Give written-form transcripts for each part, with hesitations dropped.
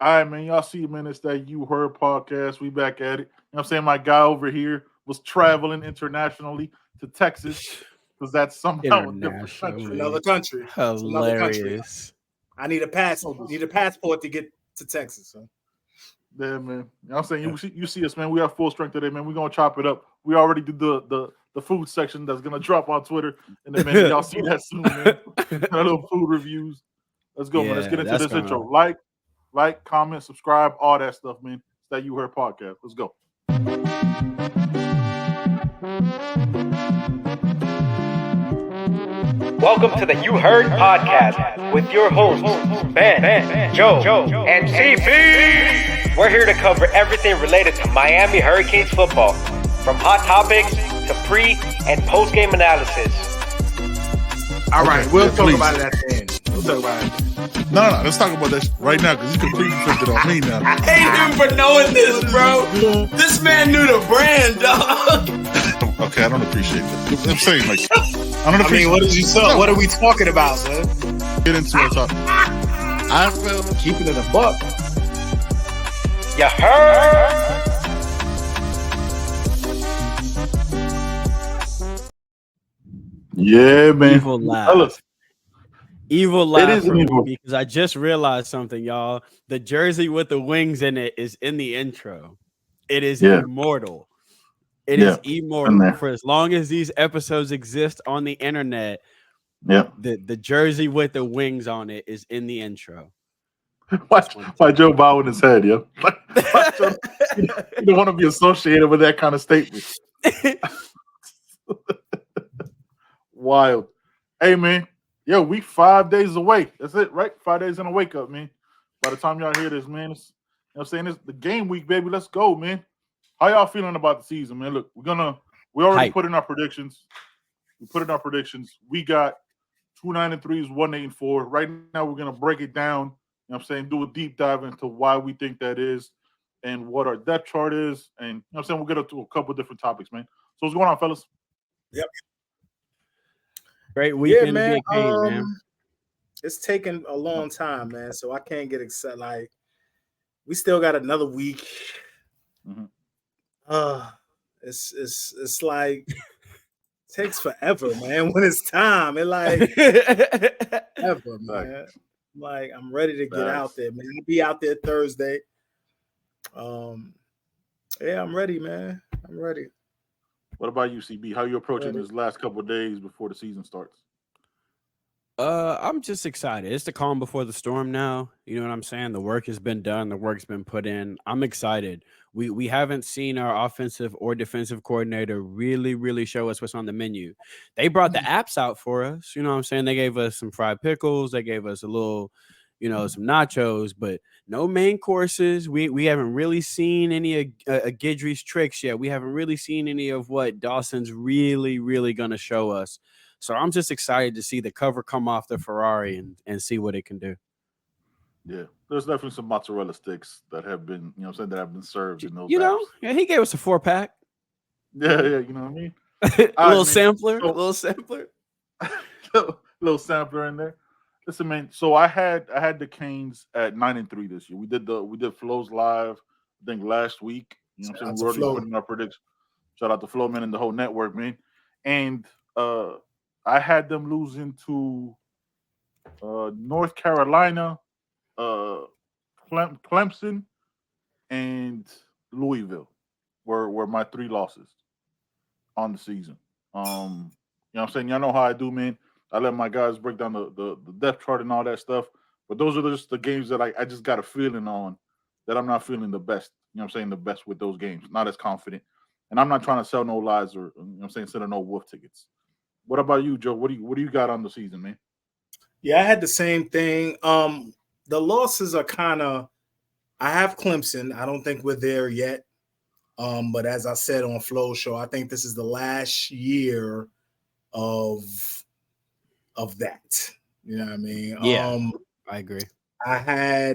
All right, man. Y'all see, man, it's that You Heard podcast. We back at it. You know what I'm saying? My guy over here was traveling internationally to Texas because that's somehow a different country. Another country. Hilarious. I need a passport to get to Texas. So. Yeah, man. You know what I'm saying? You see us, man. We have full strength today, man. We're going to chop it up. We already did the food section that's going to drop on Twitter. And then, man, y'all see that soon, man. A little food reviews. Let's go, man. Let's get into this intro. Like, comment, subscribe, all that stuff, man. It's that You Heard podcast. Let's go. Welcome to the You Heard podcast with your hosts, Ben, Joe, and CP. We're here to cover everything related to Miami Hurricanes football, from hot topics to pre- and post-game analysis. All right, we'll talk about it at the end. We'll talk about it. No. Let's talk about that right now because you completely flipped it on me now. I hate him for knowing this, bro. This man knew the brand, dog. Okay, I don't appreciate that. I'm saying, like, I don't appreciate. What did you say? What are we talking about, son? Get into it. I feel Keeping it a buck. You heard? Yeah, man. Evil laugh. Evil laugh for me because I just realized something, y'all. The jersey with the wings in it is in the intro. It is immortal. It is immortal. For as long as these episodes exist on the internet, the jersey with the wings on it is in the intro. Why Joe bowing his head, yo? You don't want to be associated with that kind of statement. Wild. Hey, man. Yo, we 5 days away. That's it, right? 5 days in a wake up, man. By the time y'all hear this, man, you know what I'm saying? It's the game week, baby. Let's go, man. How y'all feeling about the season, man? Look, we already put in our predictions. We got 2-9-3s, 1-8-4. Right now, we're gonna break it down. You know what I'm saying? Do a deep dive into why we think that is and what our depth chart is. And you know what I'm saying? We'll get into a couple different topics, man. So what's going on, fellas? Yep. Great weekend to be a king, man. It's taken a long time, man. So I can't get excited. Like, we still got another week. Mm-hmm. It's like it takes forever, man. When it's time, it like ever, man. Like, I'm ready to get out there, man. I'll be out there Thursday. Yeah, I'm ready, man. I'm ready. What about you, CB? How you approaching this last couple of days before the season starts? I'm just excited. It's the calm before the storm now. You know what I'm saying? The work has been done. The work's been put in. I'm excited. We haven't seen our offensive or defensive coordinator really show us what's on the menu. They brought the apps out for us. You know what I'm saying? They gave us some fried pickles. They gave us a little, some nachos, but no main courses. We haven't really seen any of Guidry's tricks yet. We haven't really seen any of what Dawson's really going to show us. So I'm just excited to see the cover come off the Ferrari and see what it can do. Yeah, there's definitely some mozzarella sticks that have been, that have been served in those. He gave us a 4-pack. Yeah, you know what I mean. a little sampler. Little sampler in there. Listen, man. So I had the Canes at 9-3 this year. We did Flows live, I think last week. You know what I'm saying? We're already putting our predictions. Shout out to Flo, man, and the whole network, man. And I had them losing to North Carolina, Clemson, and Louisville were my 3 losses on the season. You know what I'm saying? Y'all know how I do, man. I let my guys break down the depth chart and all that stuff. But those are just the games that I just got a feeling on that I'm not feeling the best. You know what I'm saying? The best with those games. Not as confident. And I'm not trying to sell no lies or, you know what I'm saying, sell no wolf tickets. What about you, Joe? What do you got on the season, man? Yeah, I had the same thing. The losses are kind of – I have Clemson. I don't think we're there yet. But as I said on Flo's show, I think this is the last year of that. You know what I mean? Yeah, I agree. I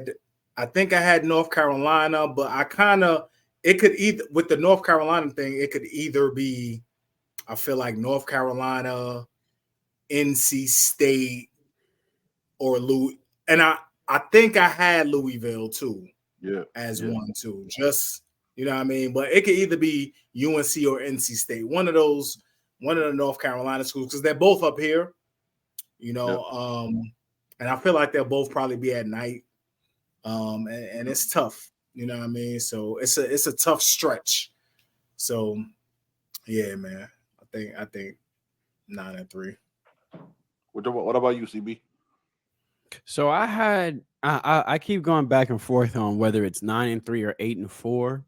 think I had North Carolina, but it could either – with the North Carolina thing, it could either be – I feel like North Carolina, NC State, or Louis, and I think I had Louisville too. as 1-2. Just, you know what I mean? But it could either be UNC or NC State. One of the North Carolina schools, because they're both up here, you know. And I feel like they'll both probably be at night. And it's tough, you know what I mean? So it's a tough stretch. So yeah, man. I think 9-3. What about you, CB? So I keep going back and forth on whether it's 9-3 or 8-4.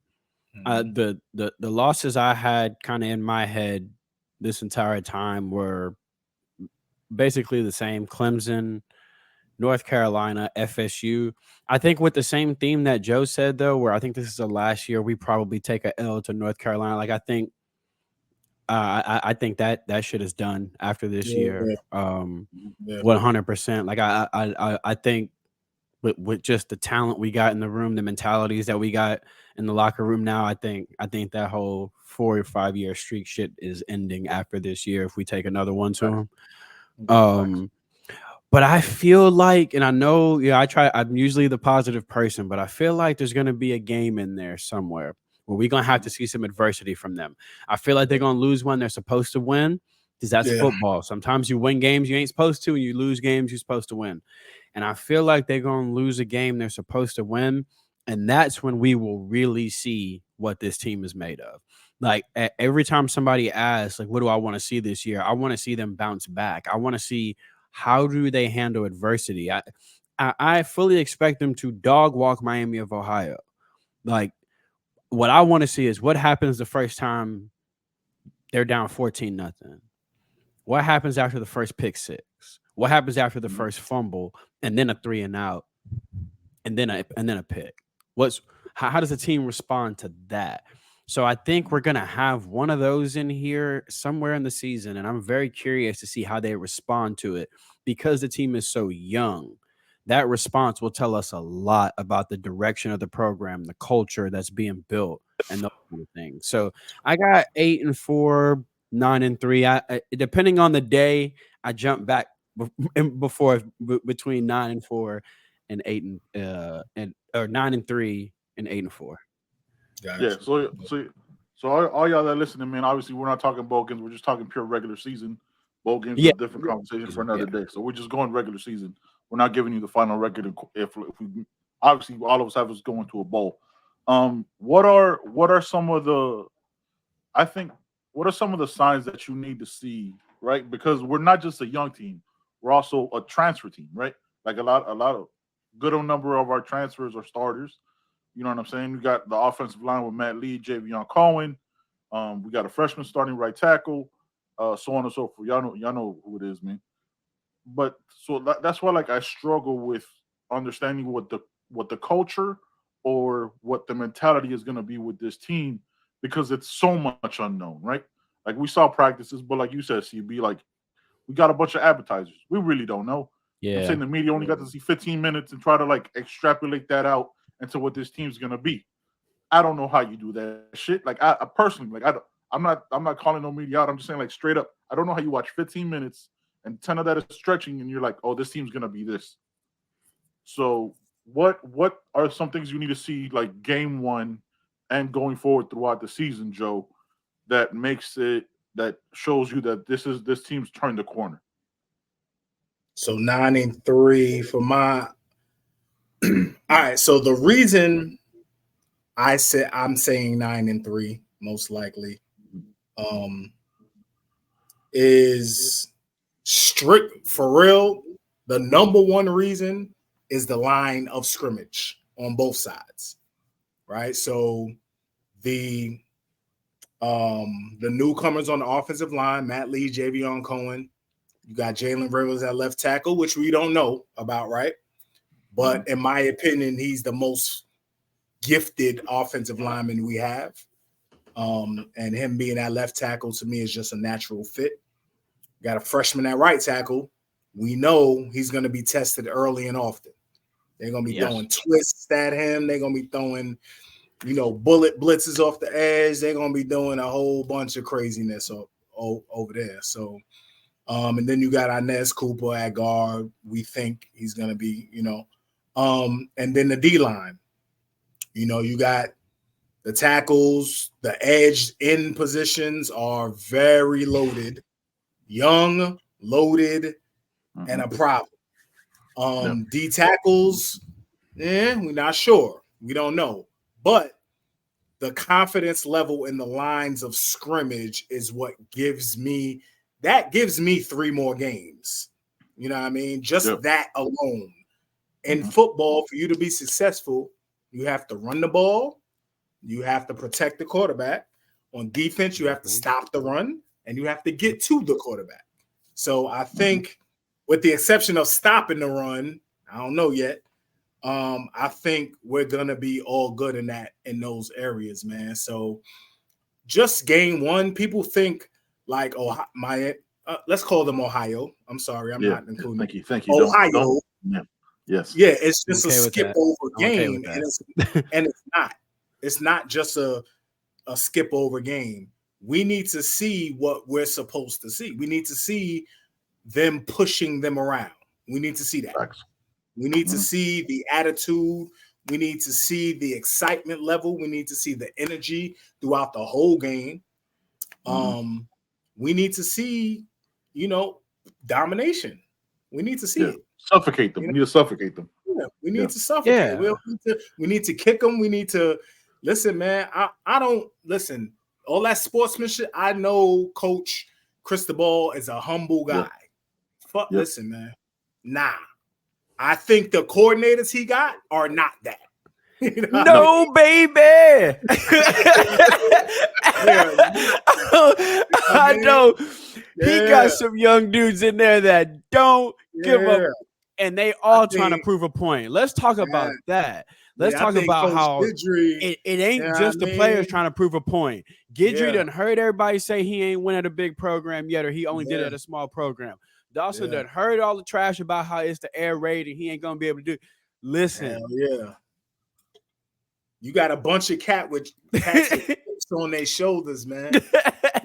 The losses I had kind of in my head this entire time were basically the same: Clemson, North Carolina, FSU. I think with the same theme that Joe said, though, where I think this is the last year we probably take a L to North Carolina. Like I think that shit is done after this year. 100%. Like I think with just the talent we got in the room, the mentalities that we got in the locker room now, I think that whole 4 or 5 year streak shit is ending after this year if we take another one to them. But I feel like, and I know, I'm usually the positive person, but I feel like there's going to be a game in there somewhere where we're going to have to see some adversity from them. I feel like they're going to lose one they're supposed to win, because that's football. Sometimes you win games you ain't supposed to, and you lose games you're supposed to win. And I feel like they're going to lose a game they're supposed to win, and that's when we will really see what this team is made of. Like every time somebody asks, like, what do I want to see this year? I want to see them bounce back. I want to see how do they handle adversity. I fully expect them to dog walk Miami of Ohio. Like, what I want to see is what happens the first time they're down 14-0. What happens after the first pick six? What happens after the first fumble and then a 3 and out and then a pick? How does the team respond to that? So I think we're going to have one of those in here somewhere in the season, and I'm very curious to see how they respond to it, because the team is so young. That response will tell us a lot about the direction of the program, the culture that's being built, and those kind of things. So I got 8-4, 9-3. Depending on the day, I jump back before between 9-4 and 9-3 and 8-4. Yeah, so all y'all that are listening, man, obviously we're not talking bowl games. We're just talking pure regular season. Bowl games are a different conversation for another day. So we're just going regular season. We're not giving you the final record if we obviously all of us have us going to a bowl. What are some of the signs that you need to see, right? Because we're not just a young team, we're also a transfer team, right? Like a lot of good number of our transfers are starters. You know what I'm saying? We got the offensive line with Matt Lee, Javion Cohen. We got a freshman starting right tackle, so on and so forth. Y'all know who it is, man. But so that's why, like, I struggle with understanding what the culture or what the mentality is going to be with this team, because it's so much unknown, right? Like, we saw practices, but like you said, CB, like, we got a bunch of appetizers. We really don't know. Yeah. I'm saying the media only got to see 15 minutes and try to like extrapolate that out into what this team's gonna be. I don't know how you do that shit. Like, I personally, like, I'm not calling no media out. I'm just saying, like, straight up, I don't know how you watch 15 minutes and 10 of that is stretching and you're like, oh, this team's gonna be this. So what are some things you need to see, like, game one and going forward throughout the season, Joe, that shows you that this team's turned the corner? So 9-3 for my. All right. So the reason I'm saying 9-3 most likely is strict for real. The number one reason is the line of scrimmage on both sides, right? So the newcomers on the offensive line, Matt Lee, Javion Cohen. You got Jalen Rivers at left tackle, which we don't know about, right? But in my opinion, he's the most gifted offensive lineman we have. And him being at left tackle to me is just a natural fit. Got a freshman at right tackle. We know he's going to be tested early and often. They're going to be throwing twists at him. They're going to be throwing, bullet blitzes off the edge. They're going to be doing a whole bunch of craziness over there. So, and then you got Inez Cooper at guard. We think he's going to be, and then the D-line. You know, you got the tackles, the edge in positions are very loaded, young, loaded, and a problem. D tackles, we're not sure. We don't know. But the confidence level in the lines of scrimmage is what gives me 3 more games. You know what I mean? Just that alone. In football, for you to be successful, you have to run the ball. You have to protect the quarterback. On defense, you have to stop the run, and you have to get to the quarterback. So I think, with the exception of stopping the run, I don't know yet. I think we're gonna be all good in those areas, man. So just game one, people think like let's call them Ohio. I'm sorry, I'm not including. Thank you. Ohio. Yes. Yeah, it's just okay a skip over game, okay and it's not. It's not just a skip over game. We need to see what we're supposed to see. We need to see them pushing them around. We need to see that. Thanks. We need to see the attitude. We need to see the excitement level. We need to see the energy throughout the whole game. We need to see, domination. We need to see it. Suffocate them. We need to suffocate them. Yeah, we need to suffocate. We need to kick them. We need to listen, man. I don't listen. All that sportsmanship. I know Coach Cristobal is a humble guy. Listen, man. Nah. I think the coordinators he got are not that. No, baby. I know he got some young dudes in there that don't give up, and they all trying to prove a point. Let's talk about that. Let's talk about Coach how Guidry, it ain't just the players trying to prove a point. Guidry done heard everybody say he ain't win at a big program yet, or he only did it at a small program. Dawson done heard all the trash about how it's the air raid and he ain't gonna be able to do it. Listen, you got a bunch of cats with chips on their shoulders, man.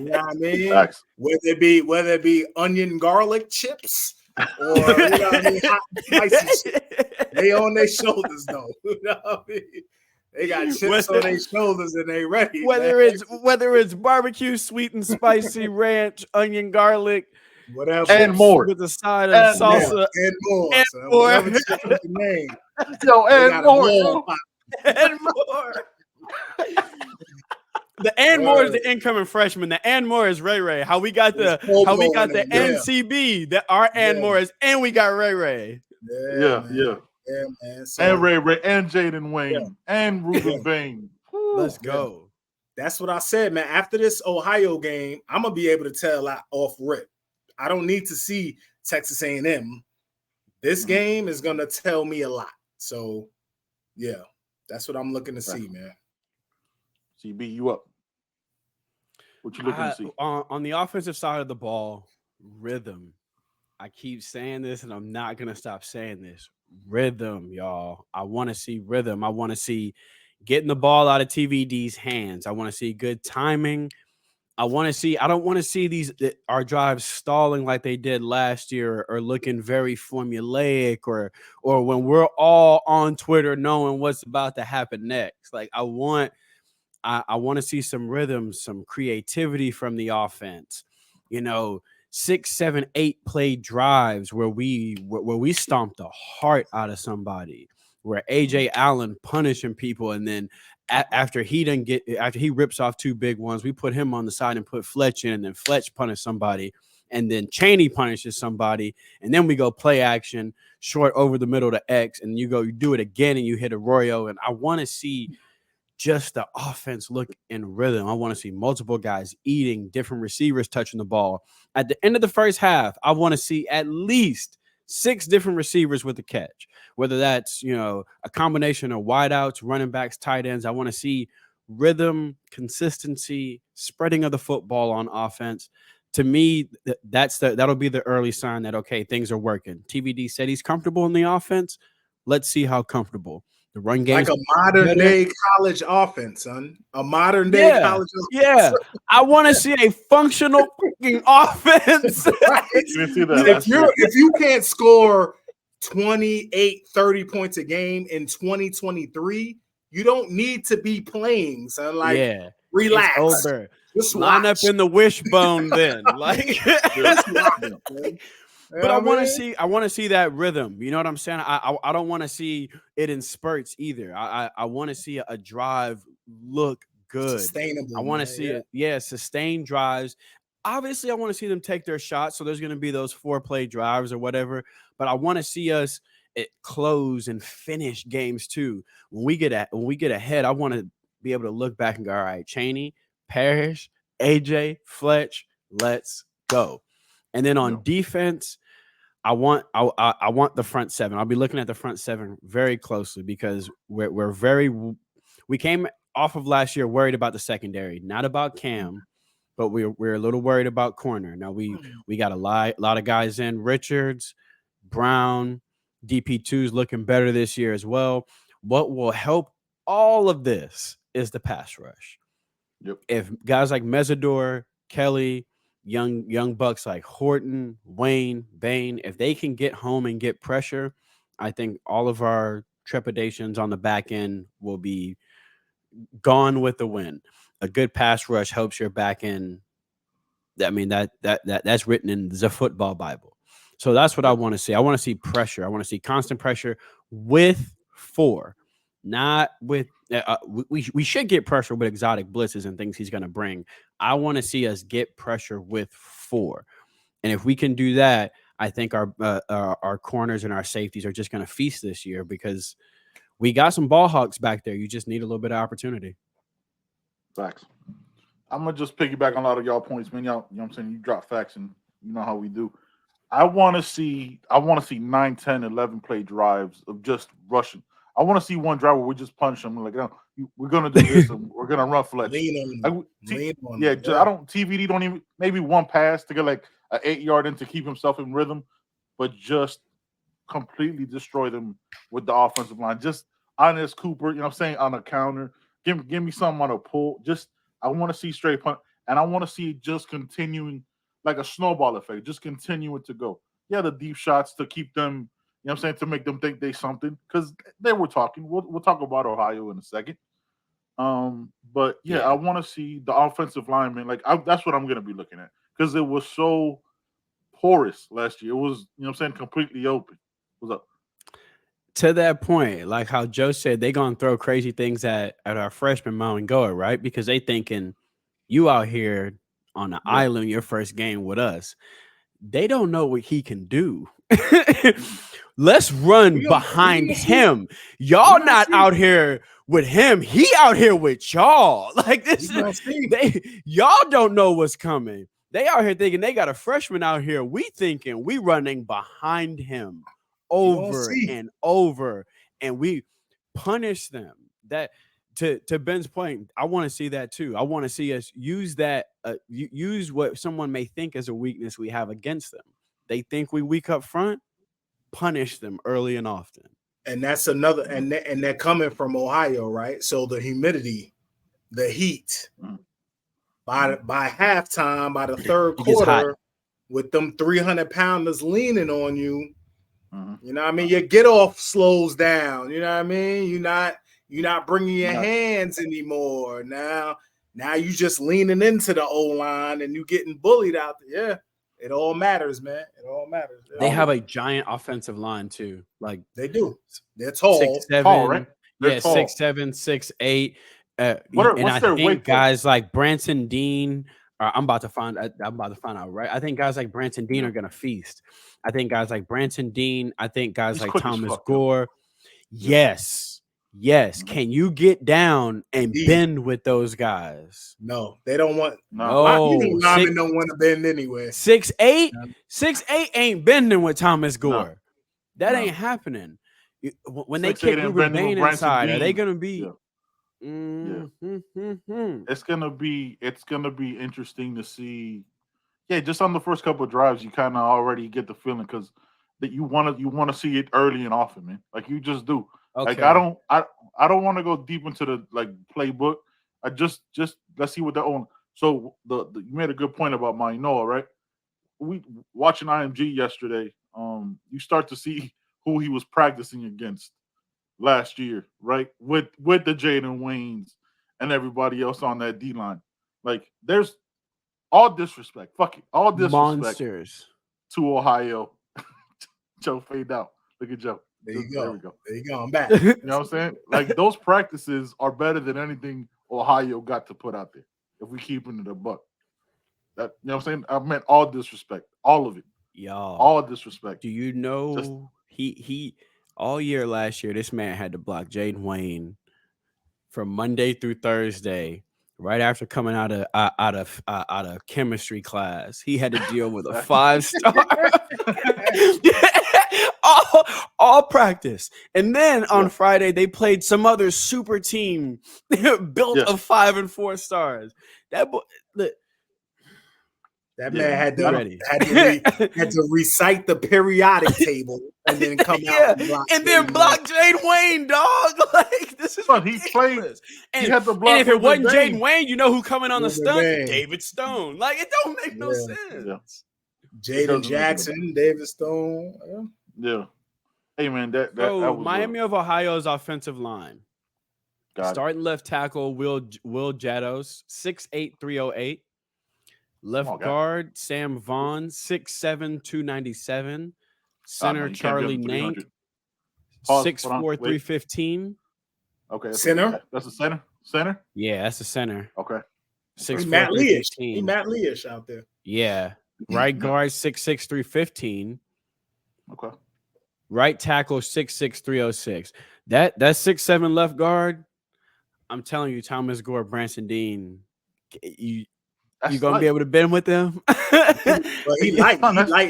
You know what I mean? Facts. Whether it be onion garlic chips or hot spicy chips, they on their shoulders though. You know what I mean? They got chips on their shoulders and they ready. Whether it's barbecue, sweet and spicy, ranch, onion garlic. Whatever and more with a side of salsa and more. Whatever the name. And more. And more. The and more is the incoming freshman. The and more is Ray Ray. How we got the NCB. That our and more is, and we got Ray Ray. Yeah, man. So, and Ray Ray and Jaden Wayne and Ruben Bain. Let's go. That's what I said, man. After this Ohio game, I'm gonna be able to tell off rip. I don't need to see Texas A&M. This game is going to tell me a lot. So, that's what I'm looking to see, man. CB, you up? What you looking to see? On the offensive side of the ball, rhythm. I keep saying this, and I'm not going to stop saying this. Rhythm, y'all. I want to see rhythm. I want to see getting the ball out of TVD's hands. I want to see good timing. I don't want to see our drives stalling like they did last year or looking very formulaic or when we're all on Twitter knowing what's about to happen next. Like I want to see some rhythm, some creativity from the offense. 6, 7, 8 play drives where we stomped the heart out of somebody, where AJ Allen punishing people, and then after he rips off 2 big ones, we put him on the side and put Fletch in, and then Fletch punishes somebody, and then Chaney punishes somebody, and then we go play action short over the middle to X, and you do it again and you hit Arroyo. And I want to see just the offense look in rhythm. I want to see multiple guys eating, different receivers touching the ball. At the end of the first half, I want to see at least 6 different receivers with the catch, whether that's, a combination of wideouts, running backs, tight ends. I want to see rhythm, consistency, spreading of the football on offense. To me, that'll be the early sign that, okay, things are working. TVD said he's comfortable in the offense. Let's see how comfortable. The run game, like a modern day college offense, son. A modern day college offense. Yeah, I want to see a functional fucking offense. If you can't score 28, 30 points a game in 2023, You don't need to be playing, son. Like, yeah, relax. it's over. Just Line up watch. in the wishbone, then. Like, Just watch, man. You but know I what want to mean? see. I want to see that rhythm. You know what I'm saying? I don't want to see it in spurts either. I want to see a drive look good. Sustainable. I want to man. see it. Sustained drives. Obviously, I want to see them take their shots. So there's going to be those 4-play drives or whatever. But I want to see us close and finish games too. When we get ahead, I want to be able to look back and go, all right, Chaney, Parrish, AJ, Fletch, let's go. And then on defense, I want the front seven. I'll be looking at the front seven very closely because we came off of last year worried about the secondary, not about Cam, but we're a little worried about corner. Now we got a lot of guys in. Richards, Brown, DP2's looking better this year as well. What will help all of this is the pass rush. Yep. If guys like Mesidor, Kelly, young bucks like Horton, Wayne, Bain, if they can get home and get pressure, I think all of our trepidations on the back end will be gone with the win. A good pass rush helps your back end. I mean, that's written in the football Bible. So that's what I want to see. I want to see pressure. I want to see constant pressure with 4, not with we should get pressure with exotic blitzes and things he's going to bring. I want to see us get pressure with 4. And if we can do that, I think our corners and our safeties are just going to feast this year because we got some ball hawks back there. You just need a little bit of opportunity. Facts. I'm gonna just piggyback on a lot of y'all points, man. Y'all, you know what I'm saying? You drop facts and you know how we do. I want to see 9, 10, 11 play drives of just rushing. I want to see one drive where we just punch them. Like, we're gonna do this and we're gonna run Fletch. Lean on them. Yeah, I don't. TVD don't even maybe one pass to get like an 8-yard in to keep himself in rhythm, but just completely destroy them with the offensive line. Just honest Cooper, you know what I'm saying, on a counter. Give me something on a pull. Just I want to see straight punt, and I want to see it just continuing like a snowball effect, just continuing to go. Yeah, the deep shots to keep them, you know what I'm saying, to make them think they something, because they were talking. We'll talk about Ohio in a second. But yeah. I want to see the offensive lineman. Like that's what I'm going to be looking at because it was so porous last year. It was, you know what I'm saying, completely open. What's up? To that point, like how Joe said, they gonna throw crazy things at our freshman Mo and Goa, right? Because they thinking you out here on the island your first game with us. They don't know what he can do. Let's run behind him. Y'all not out here with him. He out here with y'all. Like this y'all don't know what's coming. They out here thinking they got a freshman out here. We thinking we running behind him over and over, and we punish them. That to Ben's point, I want to see that too. I want to see us use that, use what someone may think as a weakness we have against them. They think we weak up front, punish them early and often. And that's another, and they're coming from Ohio, right? So the humidity, the heat, by halftime, by the third quarter, with them 300-pounders leaning on you, you know what I mean? Your get off slows down. You know what I mean? You're not bringing your hands anymore. Now you just leaning into the O-line and you getting bullied out there. Yeah, it all matters, man. It all matters. They have a giant offensive line too. Like they do. They're tall. 6'7", tall, right? Yeah, tall. 6'7", 6'8". What's their weight guys like Branson Dean. I'm about to find out, right? I think guys like Branson Dean are gonna feast. I think guys like Branson Dean. I think guys like Thomas Gore. Yes. Can you get down and bend with those guys? No, they don't want. No, linemen don't want to bend anyway. 6'8", 6'8" ain't bending with Thomas Gore. That ain't happening. When they kick Ruben Bain inside, are they gonna be? Yeah. It's gonna be interesting to see. Yeah, just on the first couple of drives, you kind of already get the feeling because that you want to see it early and often, man. Like you just do. Okay. Like I don't want to go deep into the like playbook. I just let's see what they're on. So you made a good point about Mainoa, right? We watching IMG yesterday. You start to see who he was practicing against. last year, right? With the Jaden Waynes and everybody else on that D line. Like, there's all disrespect. Fuck it. All disrespect Monsters. to Ohio. Joe fade out. Look at Joe. There you There go. we go. There you go. I'm back. You know what I'm saying? Like, those practices are better than anything Ohio got to put out there. If we keep it a buck. That, you know what I'm saying? I meant all disrespect. All of it. Y'all. All disrespect. Do you know he all year last year, this man had to block Jaden Wayne from Monday through Thursday, right after coming out of chemistry class. He had to deal with a 5-star all practice. And then on Friday, they played some other super team built of 5 and 4 stars. That boy, look. That man had to recite the periodic table and then come out and then block Jaden Wayne, dog. Like, this is he played. And, he had to block and if it wasn't Jaden Jaden Wayne, you know who coming on the stunt? David Stone. Like, it don't make no sense. Jaden Jackson, David Stone. Yeah. Hey man, that was Miami of Ohio's offensive line. Starting left tackle Will Jados, 6'8", 308. Left guard Sam Vaughn, 6'7", 297. Center Charlie Nank, 6'4", 315. Okay, center. That's a center. Center. Yeah, that's the center. Okay. 6'4", Matt Leish. 315. Matt Leish out there. Yeah. Right guard 6'6", 315. Okay. Right tackle 6'6", 306. That 6'7" left guard. I'm telling you, Thomas Gore, Branson Dean, you gonna be able to bend with them? But he light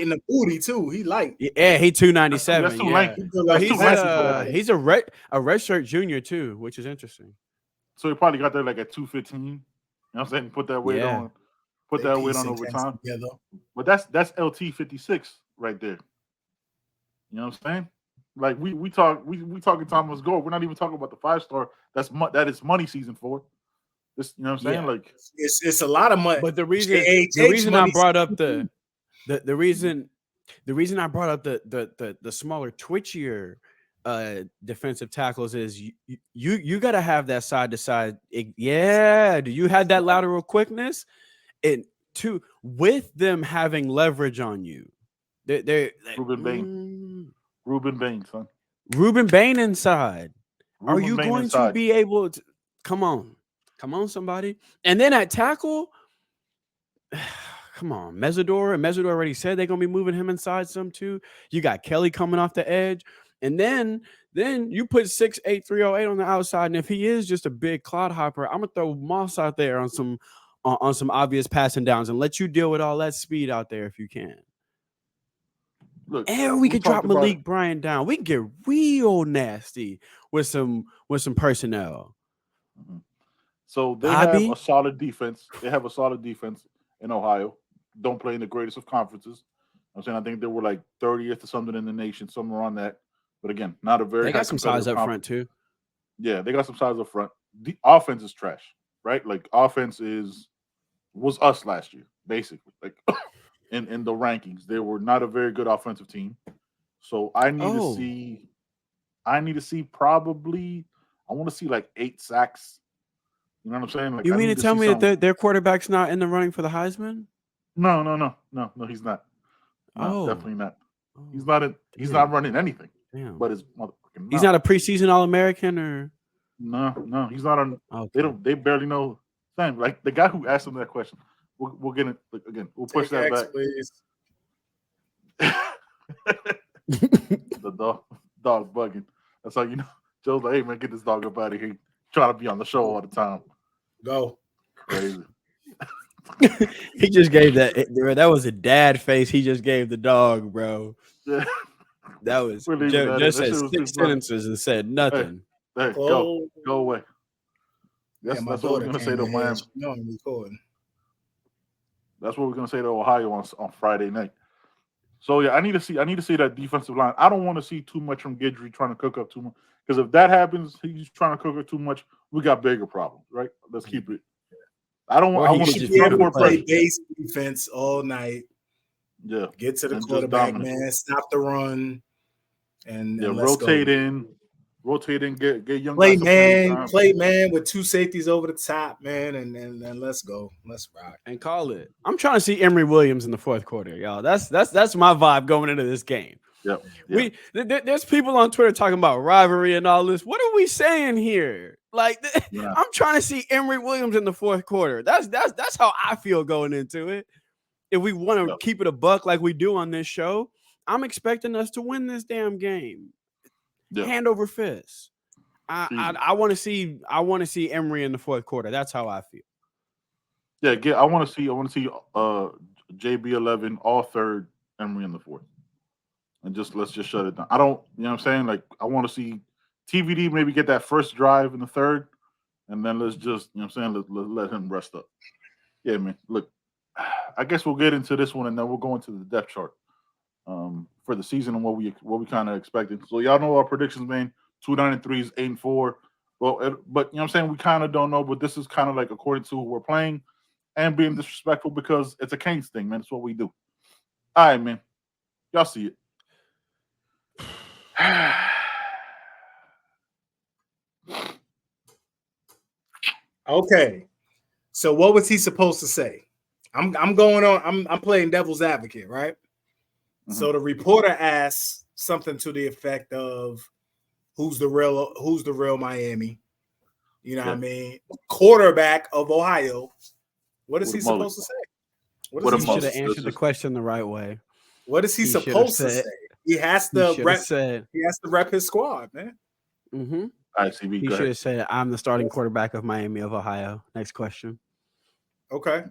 in the booty too. He light. Yeah, he 297. That's too lanky. He's a red shirt junior too, which is interesting. So he probably got there like at 215. You know what I'm saying? Put that weight on. Put that weight on over time. But that's LT 56 right there. You know what I'm saying? Like we talking Thomas Gore. We're not even talking about the 5-star. That is money season for. This, you know what I'm saying? Like it's a lot of money. But the reason I brought up the reason I brought up the smaller, twitchier defensive tackles is you got to have that side to side. Yeah, do you have that lateral quickness? And two, with them having leverage on you, they're like, Ruben Bain, son. Ruben Bain inside. Ruben Are you Bain going inside. to be able to come on, somebody? And then at tackle, come on, Mesidor already said they're gonna be moving him inside some too. You got Kelly coming off the edge, and then you put 6'8", 308 on the outside. And if he is just a big clod hopper, I'm gonna throw Moss out there on some obvious passing downs and let you deal with all that speed out there if you can. Look, and we could drop Malik Bryant down. We can get real nasty with some personnel. Mm-hmm. So they have a solid defense. They have a solid defense in Ohio. Don't play in the greatest of conferences. I'm saying I think they were like 30th or something in the nation, somewhere on that. But again, not a very. They got some size up front too. Yeah, they got some size up front. The offense is trash, right? Like offense was us last year, basically. Like in the rankings, they were not a very good offensive team. So I need to see probably. I want to see like 8 sacks. You know what I'm saying? Like, you mean to tell me that their quarterback's not in the running for the Heisman? No, he's not. No, definitely not. He's not. He's not running anything. Damn. But his motherfucking. He's not a preseason All-American, or no, he's not on. Okay. They barely know. Same. Like the guy who asked him that question. We'll get it again. We'll push that back. The dog bugging. That's how you know. Joe's like, hey man, get this dog up out of here. Trying to be on the show all the time. Go. Crazy. He just gave that was a dad face he just gave the dog, bro. Yeah. That was just said 6 sentences and said nothing. Hey, go away. That's what we're gonna say to Miami. No, I'm recording. That's what we're gonna say to Ohio on Friday night. So yeah, I need to see that defensive line. I don't want to see too much from Guidry trying to cook up too much. Because if that happens, he's trying to cook it too much. We got bigger problems, right? Let's keep it. I want to see more play base defense all night. Yeah, get to the quarterback, man. Stop the run, and rotate in rotate and get young Play guys some playing man, time. play man with two safeties over the top, man, and let's go. Let's rock. And call it. I'm trying to see Emory Williams in the fourth quarter, y'all. That's my vibe going into this game. Yep. There's people on Twitter talking about rivalry and all this. What are we saying here? Like, I'm trying to see Emory Williams in the fourth quarter. That's how I feel going into it. If we want to keep it a buck like we do on this show, I'm expecting us to win this damn game, hand over fist. I want to see Emory in the fourth quarter. That's how I feel. Yeah, I want to see JB11 all third, Emory in the fourth. And let's just shut it down. I don't, you know what I'm saying? Like, I want to see TVD maybe get that first drive in the third, and then let's just, you know what I'm saying, let him rest up. Yeah, man. Look, I guess we'll get into this one, and then we'll go into the depth chart for the season and what we kind of expected. So y'all know our predictions, man. 2-9-3 is 8-4. Well, but you know what I'm saying, we kind of don't know, but this is kind of like according to who we're playing and being disrespectful because it's a Canes thing, man. It's what we do. All right, man. Y'all see it. Okay, so what was he supposed to say? I'm going on. I'm playing devil's advocate, right? Mm-hmm. So the reporter asks something to the effect of, "Who's the real Miami?" You know what I mean? Quarterback of Ohio. What is he supposed to say? He should have answered the question the right way. What is he supposed to say? He has to rep. He has to rep his squad, man. Mm-hmm. ICB, he should have said, "I'm the starting quarterback of Miami of Ohio." Next question. Okay.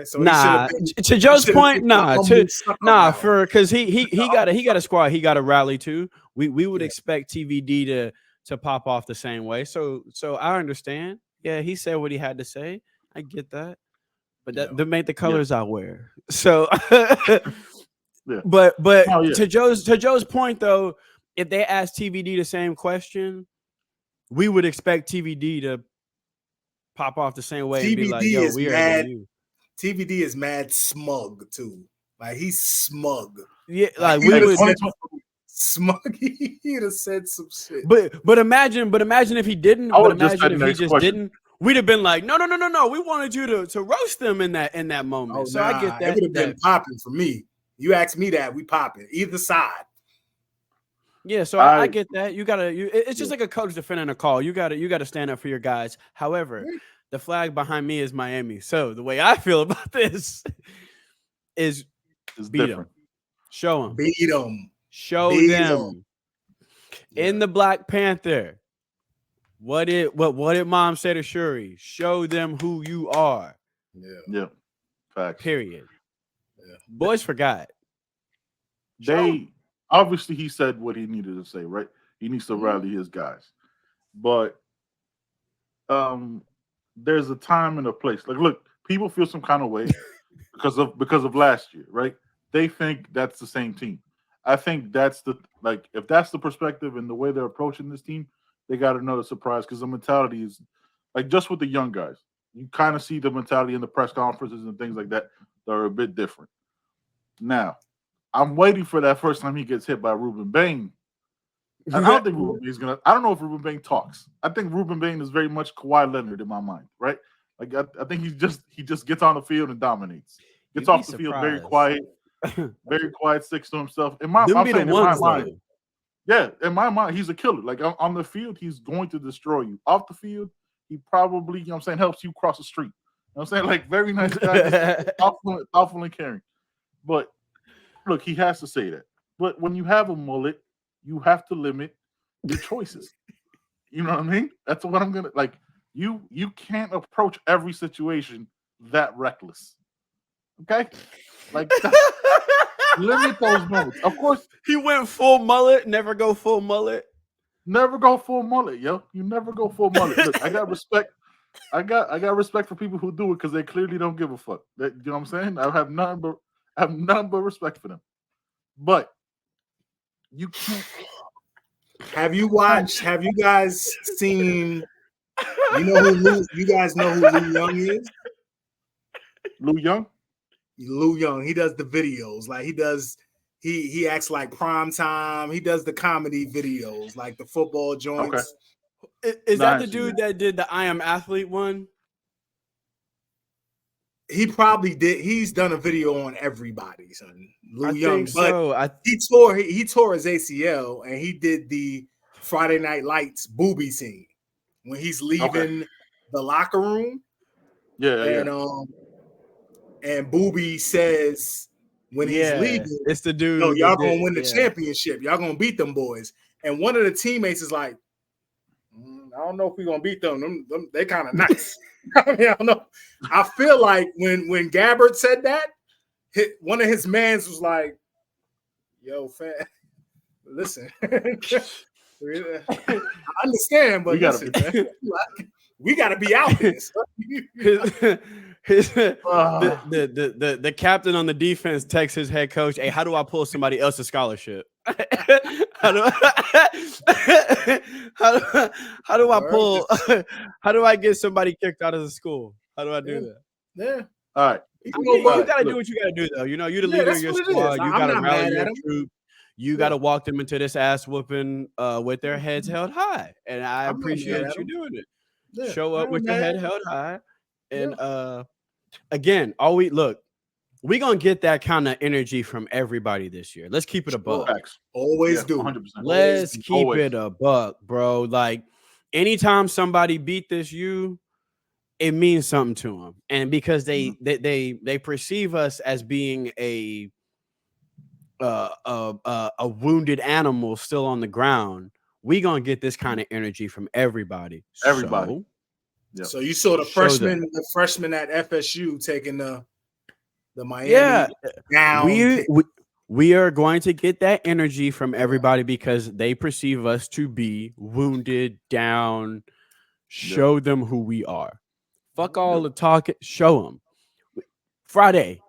So to Joe's point, because he got a squad he got to rally to. We would expect TVD to pop off the same way. So I understand. Yeah, he said what he had to say. I get that, but that made the colors I wear. So. But to Joe's point though, if they ask TVD the same question, we would expect TVD to pop off the same way and be like, "Yo, we are mad." TVD is mad smug too. Like, he's smug. Yeah, like we would smug. He'd have said some shit. But imagine if he didn't. But imagine if he just didn't. We'd have been like, no. We wanted you to roast them in that moment. I get that. It would have been popping for me. You ask me that, we popping either side. Yeah, so I get that. It's just like a coach defending a call. You gotta stand up for your guys. However, the flag behind me is Miami. So the way I feel about this is beat them. Show them. Beat them. Show them. In the Black Panther. What did Mom say to Shuri? Show them who you are. Yeah. Facts. Period. Yeah. Boys forgot. Obviously he said what he needed to say, right? He needs to rally his guys. But there's a time and a place. Like, look, people feel some kind of way because of last year, right? They think that's the same team. I think that's if that's the perspective and the way they're approaching this team, they got another surprise because the mentality is like, just with the young guys, you kind of see the mentality in the press conferences and things like that are a bit different. Now, I'm waiting for that first time he gets hit by Ruben Bain. And I don't think Ruben Bain's I don't know if Ruben Bain talks. I think Ruben Bain is very much Kawhi Leonard in my mind, right? Like, I think he just gets on the field and dominates. Gets off the field very quiet, sticks to himself. In my mind, he's a killer. Like, on the field, he's going to destroy you. Off the field, he probably, you know what I'm saying, helps you cross the street. You know what I'm saying? Like, very nice guy, thoughtful and caring. But look, he has to say that. But when you have a mullet, you have to limit your choices. You know what I mean? That's what I'm gonna like. You can't approach every situation that reckless. Okay? Like, limit those moments. Of course, he went full mullet. Never go full mullet. Never go full mullet, yo. You never go full mullet. Look, I got respect. I got respect for people who do it because they clearly don't give a fuck. You know what I'm saying? I have nothing but respect for them. But you can't. Have you guys seen? You guys know who Lou Young is? Lou Young? Lou Young. He does the videos. Like, he does he acts like prime time. He does the comedy videos, like the football joints. Is that the Nice, dude that did the I Am Athlete one? He probably did. He's done a video on everybody, son. Lou I Young, think but so. he tore his ACL, and he did the Friday Night Lights booby scene when he's leaving the locker room. Yeah. And Booby says when he's leaving, it's the dude. "Yo, y'all gonna win the championship. Y'all gonna beat them boys." And one of the teammates is like, "I don't know if we're gonna beat them. They kind of nice." I mean, I don't know. I feel like when Gabbert said that, one of his mans was like, "Yo, fam, listen, I understand, but we gotta be out this." The captain on the defense texts his head coach, "Hey, how do I pull somebody else's scholarship? how do I get somebody kicked out of the school? How do I do that?" Yeah. All right. You gotta do what you gotta do, though. You know, you're the leader of your squad. You gotta rally your troops. You gotta walk them into this ass whooping with their heads held high. And I appreciate you doing it. Yeah. Show up with your head held high. And again, we're gonna get that kind of energy from everybody this year. Let's keep it a buck. Always do. 100%. Let's keep it a buck, bro. Like anytime somebody beat this it means something to them. And because they perceive us as being a wounded animal still on the ground, we gonna get this kind of energy from everybody. So you saw the freshman at FSU taking the Miami down. We are going to get that energy from everybody because they perceive us to be wounded down. Show them who we are. Fuck all the talk. Show them. Friday.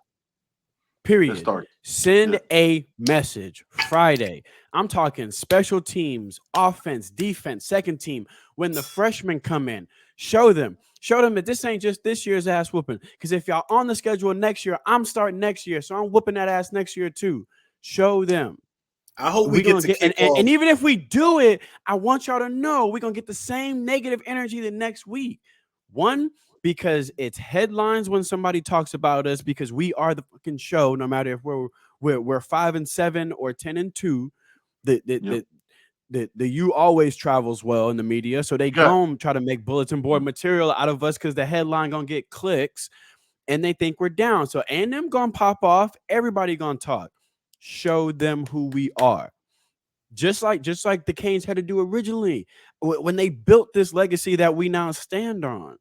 Period. Send a message. Friday. I'm talking special teams, offense, defense, second team. When the freshmen come in, show them that this ain't just this year's ass whooping. Because if y'all on the schedule next year, I'm starting next year, so I'm whooping that ass next year too. Show them. I hope we get to and even if we do it, I want y'all to know we're gonna get the same negative energy the next week. One, because it's headlines when somebody talks about us, because we are the fucking show, no matter if we're 5-7 or 10-2. The U always travels well in the media, so they gonna try to make bulletin board material out of us because the headline gonna get clicks, and they think we're down. So A&M gonna pop off. Everybody gonna talk. Show them who we are. Just like the Canes had to do originally when they built this legacy that we now stand on.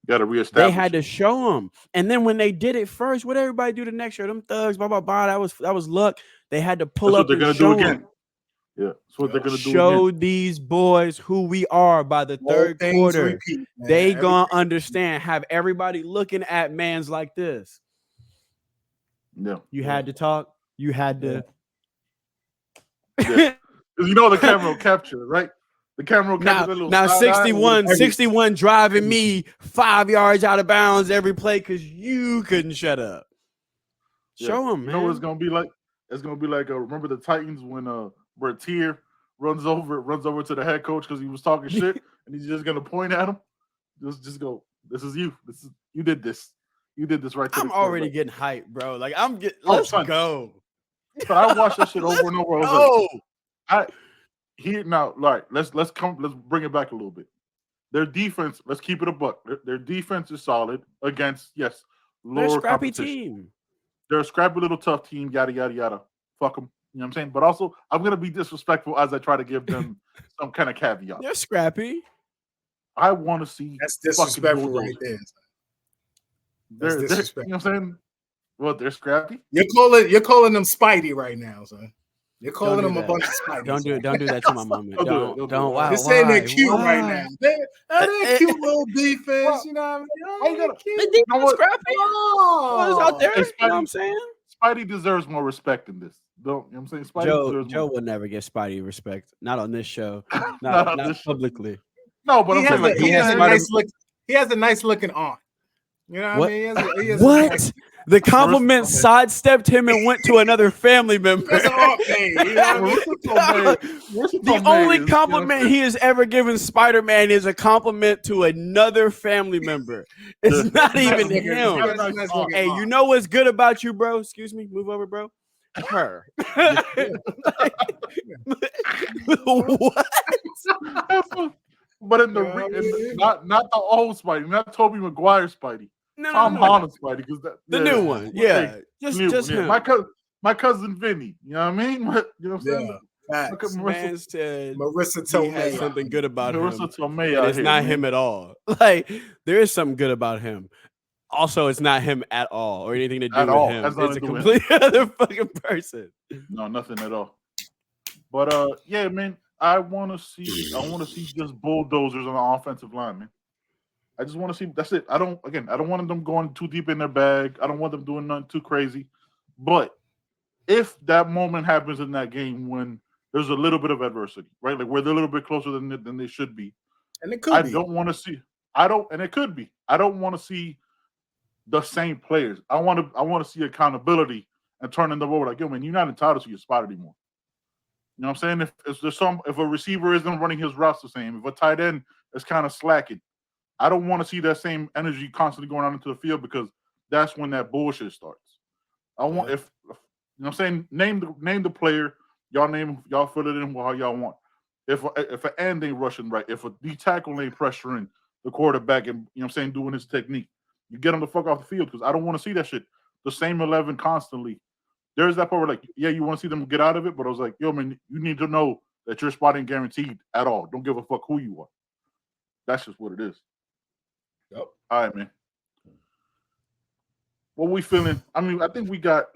Got to reestablish. They had to show them, and then when they did it first, what everybody do the next year? Them thugs, blah blah blah. That was luck. They had to pull up. That's what they're gonna do again. Yeah, that's what they're gonna do. Show these boys who we are by the third quarter. Repeat, they gonna understand. Have everybody looking at mans like this. Yeah, you had to talk. You had to. Yeah. You know the camera will capture, right? The camera will capture now 61 driving me 5 yards out of bounds every play because you couldn't shut up. Show them, man. You know what it's gonna be like? It's gonna be like remember the Titans when Bertier runs over to the head coach because he was talking shit, and he's just gonna point at him. Just go. This is you. You did this. You did this right. I'm already getting hyped, bro. Like let's go. But I watched that shit over and over. Let's bring it back a little bit. Their defense, let's keep it a buck. Their defense is solid against lower they're a scrappy competition. Team. They're a scrappy little tough team. Yada yada yada. Fuck them. You know what I'm saying? But also, I'm gonna be disrespectful as I try to give them some kind of caveat. They're scrappy. I want to see. That's disrespectful right there. They're disrespectful. You know what I'm saying? Well, they're scrappy. You're calling them Spidey right now, son. You're calling them a bunch of Spidey. Don't do that to my moment. Don't. Wow. This ain't that cute right now. They're cute little defense. You know what I mean? The defense scrappy. What is out there? You know what I'm saying? Spidey deserves more respect than this. You know what I'm saying? Spidey Joe will never get Spidey respect. Not on this show. Not publicly. No, but I'm saying he has a nice looking aunt. You know what I mean? What? The compliment sidestepped him and went to another family member. That's an art thing. You know what I mean? The only compliment he has ever given Spider-Man is a compliment to another family member. It's not even him. Hey, you know what's good about you, bro? Excuse me, move over, bro. Her. What? But in not the old Spidey, not Tobey Maguire Spidey. Tom Holland Spidey, because the new one, yeah, just him. My cousin Vinny, you know what I mean? You know what I'm saying? Marissa Tomei has something good about Marissa him. Tomei, It's not him at all. Like there is something good about him. Also, it's not him at all, or anything to do with him. It's a complete other fucking person. No, nothing at all. But yeah, man, I want to see just bulldozers on the offensive line, man. I just want to see. That's it. I don't want them going too deep in their bag. I don't want them doing nothing too crazy. But if that moment happens in that game when there's a little bit of adversity, right? Like where they're a little bit closer than they should be, and it could. I don't want to see. And it could be. I don't want to see the same players. I want to see accountability and turning the road like, yo, man, you're not entitled to your spot anymore. You know what I'm saying? If a receiver isn't running his routes the same, if a tight end is kind of slacking, I don't want to see that same energy constantly going out into the field because that's when that bullshit starts. I want if you know what I'm saying, name the player, y'all fill it in how y'all want. If an end ain't rushing right, if a D tackle ain't pressuring the quarterback and you know what I'm saying, doing his technique, you get them the fuck off the field because I don't want to see that shit. The same 11 constantly. There's that part where like, yeah, you want to see them get out of it, but I was like, yo, man, you need to know that your spot ain't guaranteed at all. Don't give a fuck who you are. That's just what it is. Yep. All right, man. What we feeling? I mean, I think we got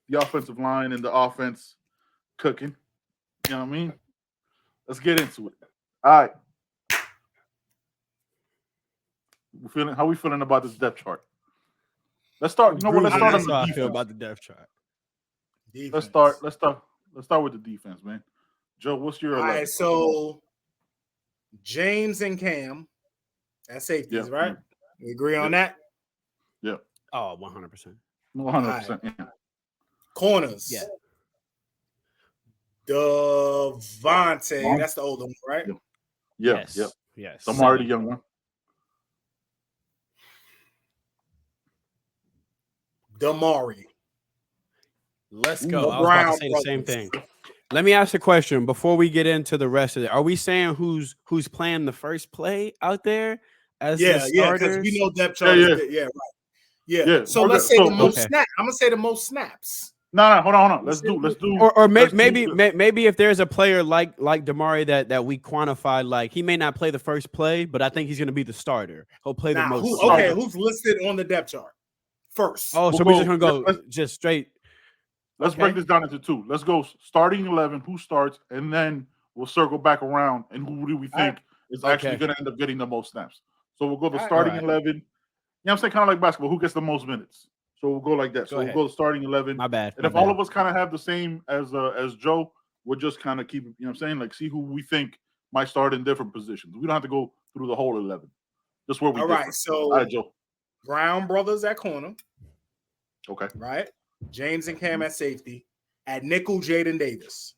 the offensive line and the offense cooking. You know what I mean? Let's get into it. All right. How we feeling about this depth chart? Let's start. You know what? Let's start on the defense. I feel about the depth chart. Let's start with the defense, man. Joe, what's your 11? All right, so James and Cam at safeties, right? We agree on that? Yeah. Oh, 100%. 100%. Yeah. Corners. Yeah. Devontae, that's the older one, right? Yeah. Yes. Yep. Yes. Damari, the young one. Damari. Let's go. I was about to say the same thing. Let me ask a question before we get into the rest of it. Are we saying who's playing the first play out there as the starters? Yeah, because we know depth chart. Yeah, right. Yeah. So let's say the most snaps. I'm gonna say the most snaps. No, hold on. Let's do. Or maybe if there's a player like Damari that we quantified, like he may not play the first play, but I think he's gonna be the starter. He'll play the most. Who's listed on the depth chart first? Oh, so we're just gonna go just straight. Let's break this down into two. Let's go starting 11, who starts, and then we'll circle back around and who do we think is actually going to end up getting the most snaps. So we'll go to starting 11. You know what I'm saying? Kind of like basketball. Who gets the most minutes? So we'll go like that. We'll go to starting 11. My bad. And if all of us kind of have the same as Joe, we'll just kind of keep, you know what I'm saying? Like see who we think might start in different positions. We don't have to go through the whole 11. Just where we All right. So all right, Joe. Brown brothers at corner. Okay. Right. James and Cam at safety. At nickel, Jaden Davis.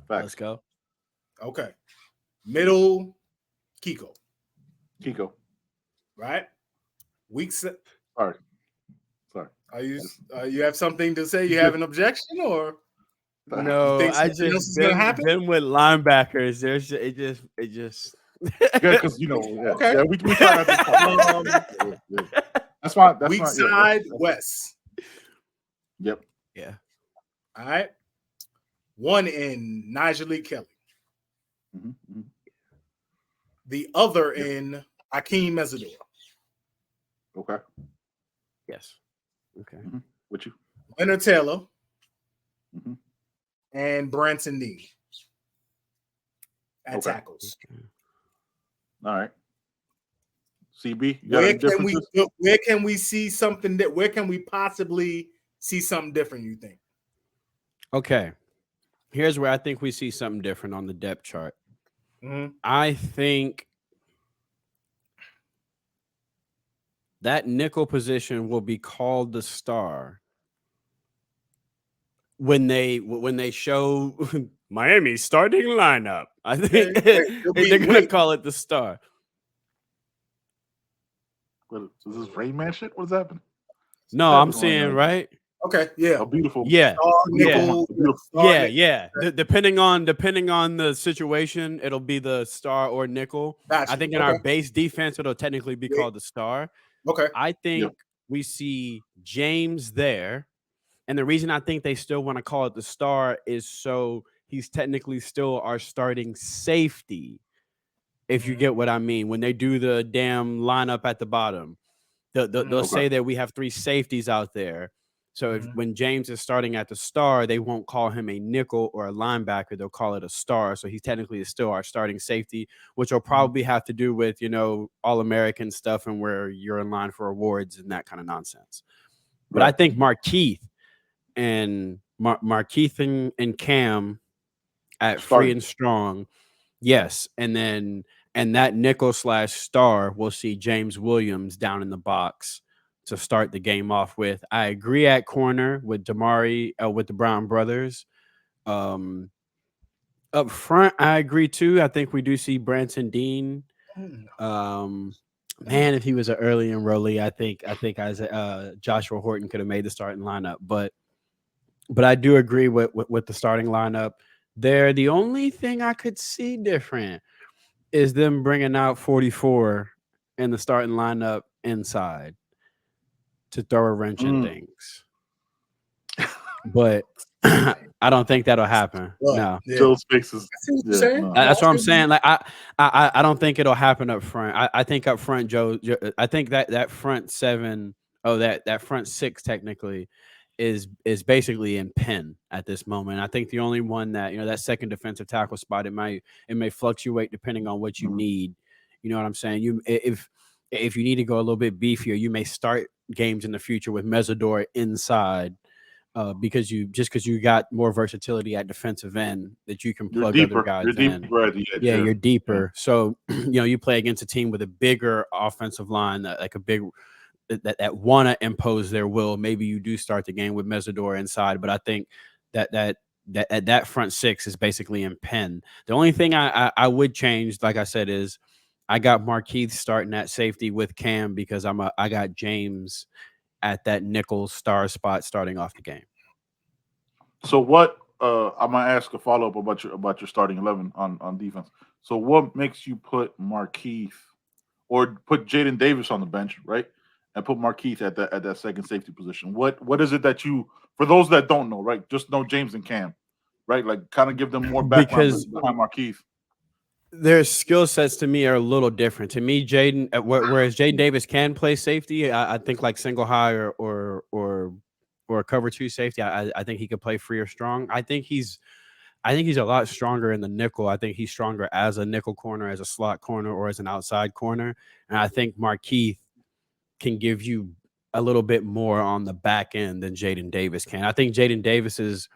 Let's go. Okay. Middle, Kiko. Right? Weak. Sorry. Are you have something to say? You have an objection or? No, I just been with linebackers. It just. Yeah, because you know. Yeah, okay. Yeah, we try to. That's fine. That's weak not, side, West. Yep. Yeah. All right. One in Nigel Lee Kelly. Mm-hmm. The other in Akeem Mesidor. Okay. Yes. Okay. Mm-hmm. With you. Leonard Taylor. Mm-hmm. And Branson Dean. At tackles. Okay. All right. CB, where can we see something that? Where can we possibly see something different? You think? Okay, here's where I think we see something different on the depth chart. Mm-hmm. I think that nickel position will be called the star when they show Miami's starting lineup. I think they're gonna call it the star. What is this Rain Man shit? What's happening? No, I'm saying right. Okay, yeah, A beautiful, Yeah, nickel, yeah. Depending on the situation, it'll be the star or nickel. Gotcha. I think in our base defense, it'll technically be called the star. Okay. I think we see James there, and the reason I think they still want to call it the star is so he's technically still our starting safety. If you get what I mean, when they do the damn lineup at the bottom, they'll say that we have 3 safeties out there. So when James is starting at the star, they won't call him a nickel or a linebacker. They'll call it a star. So he technically is still our starting safety, which will probably have to do with, All-American stuff and where you're in line for awards and that kind of nonsense. But I think Markeith and Markeith and Cam at free and strong. Yes. And that nickel / star, we'll see James Williams down in the box to start the game off with. I agree at corner with Damari, with the Brown brothers. Up front, I agree too. I think we do see Branson Dean. Man, if he was an early enrollee, I think as Joshua Horton could have made the starting lineup. But I do agree with the starting lineup there. The only thing I could see different is them bringing out 44 in the starting lineup inside to throw a wrench in things. But I don't think that'll happen. No. Joe's faces. That's what I'm saying. Like I don't think it'll happen up front. I think up front, Joe, I think that front 7, that front 6 technically is basically in pen at this moment. I think the only one that, that second defensive tackle spot, it may fluctuate depending on what you need. You know what I'm saying? If you need to go a little bit beefier, you may start games in the future with Mesidor inside because you got more versatility at defensive end that you can plug other guys in. You're deeper. So, you play against a team with a bigger offensive line, like a big that want to impose their will. Maybe you do start the game with Mesidor inside, but I think that front 6 is basically in pen. The only thing I would change, like I said, is I got Markeith starting at safety with Cam because I got James at that nickel star spot starting off the game. So what? I'm gonna ask a follow up about your starting 11 on defense. So what makes you put Markeith or put Jaden Davis on the bench, right? And put Markeith at that second safety position. What is it that you, for those that don't know, right? Just know James and Cam, right? Like kind of give them more background behind Markeith. Their skill sets to me are a little different. To me, Jaden, whereas Jaden Davis can play safety, I think like single high or a cover 2 safety. I think he could play free or strong. I think he's a lot stronger in the nickel. I think he's stronger as a nickel corner, as a slot corner, or as an outside corner. And I think Markeith can give you a little bit more on the back end than Jaden Davis can. I think Jaden Davis's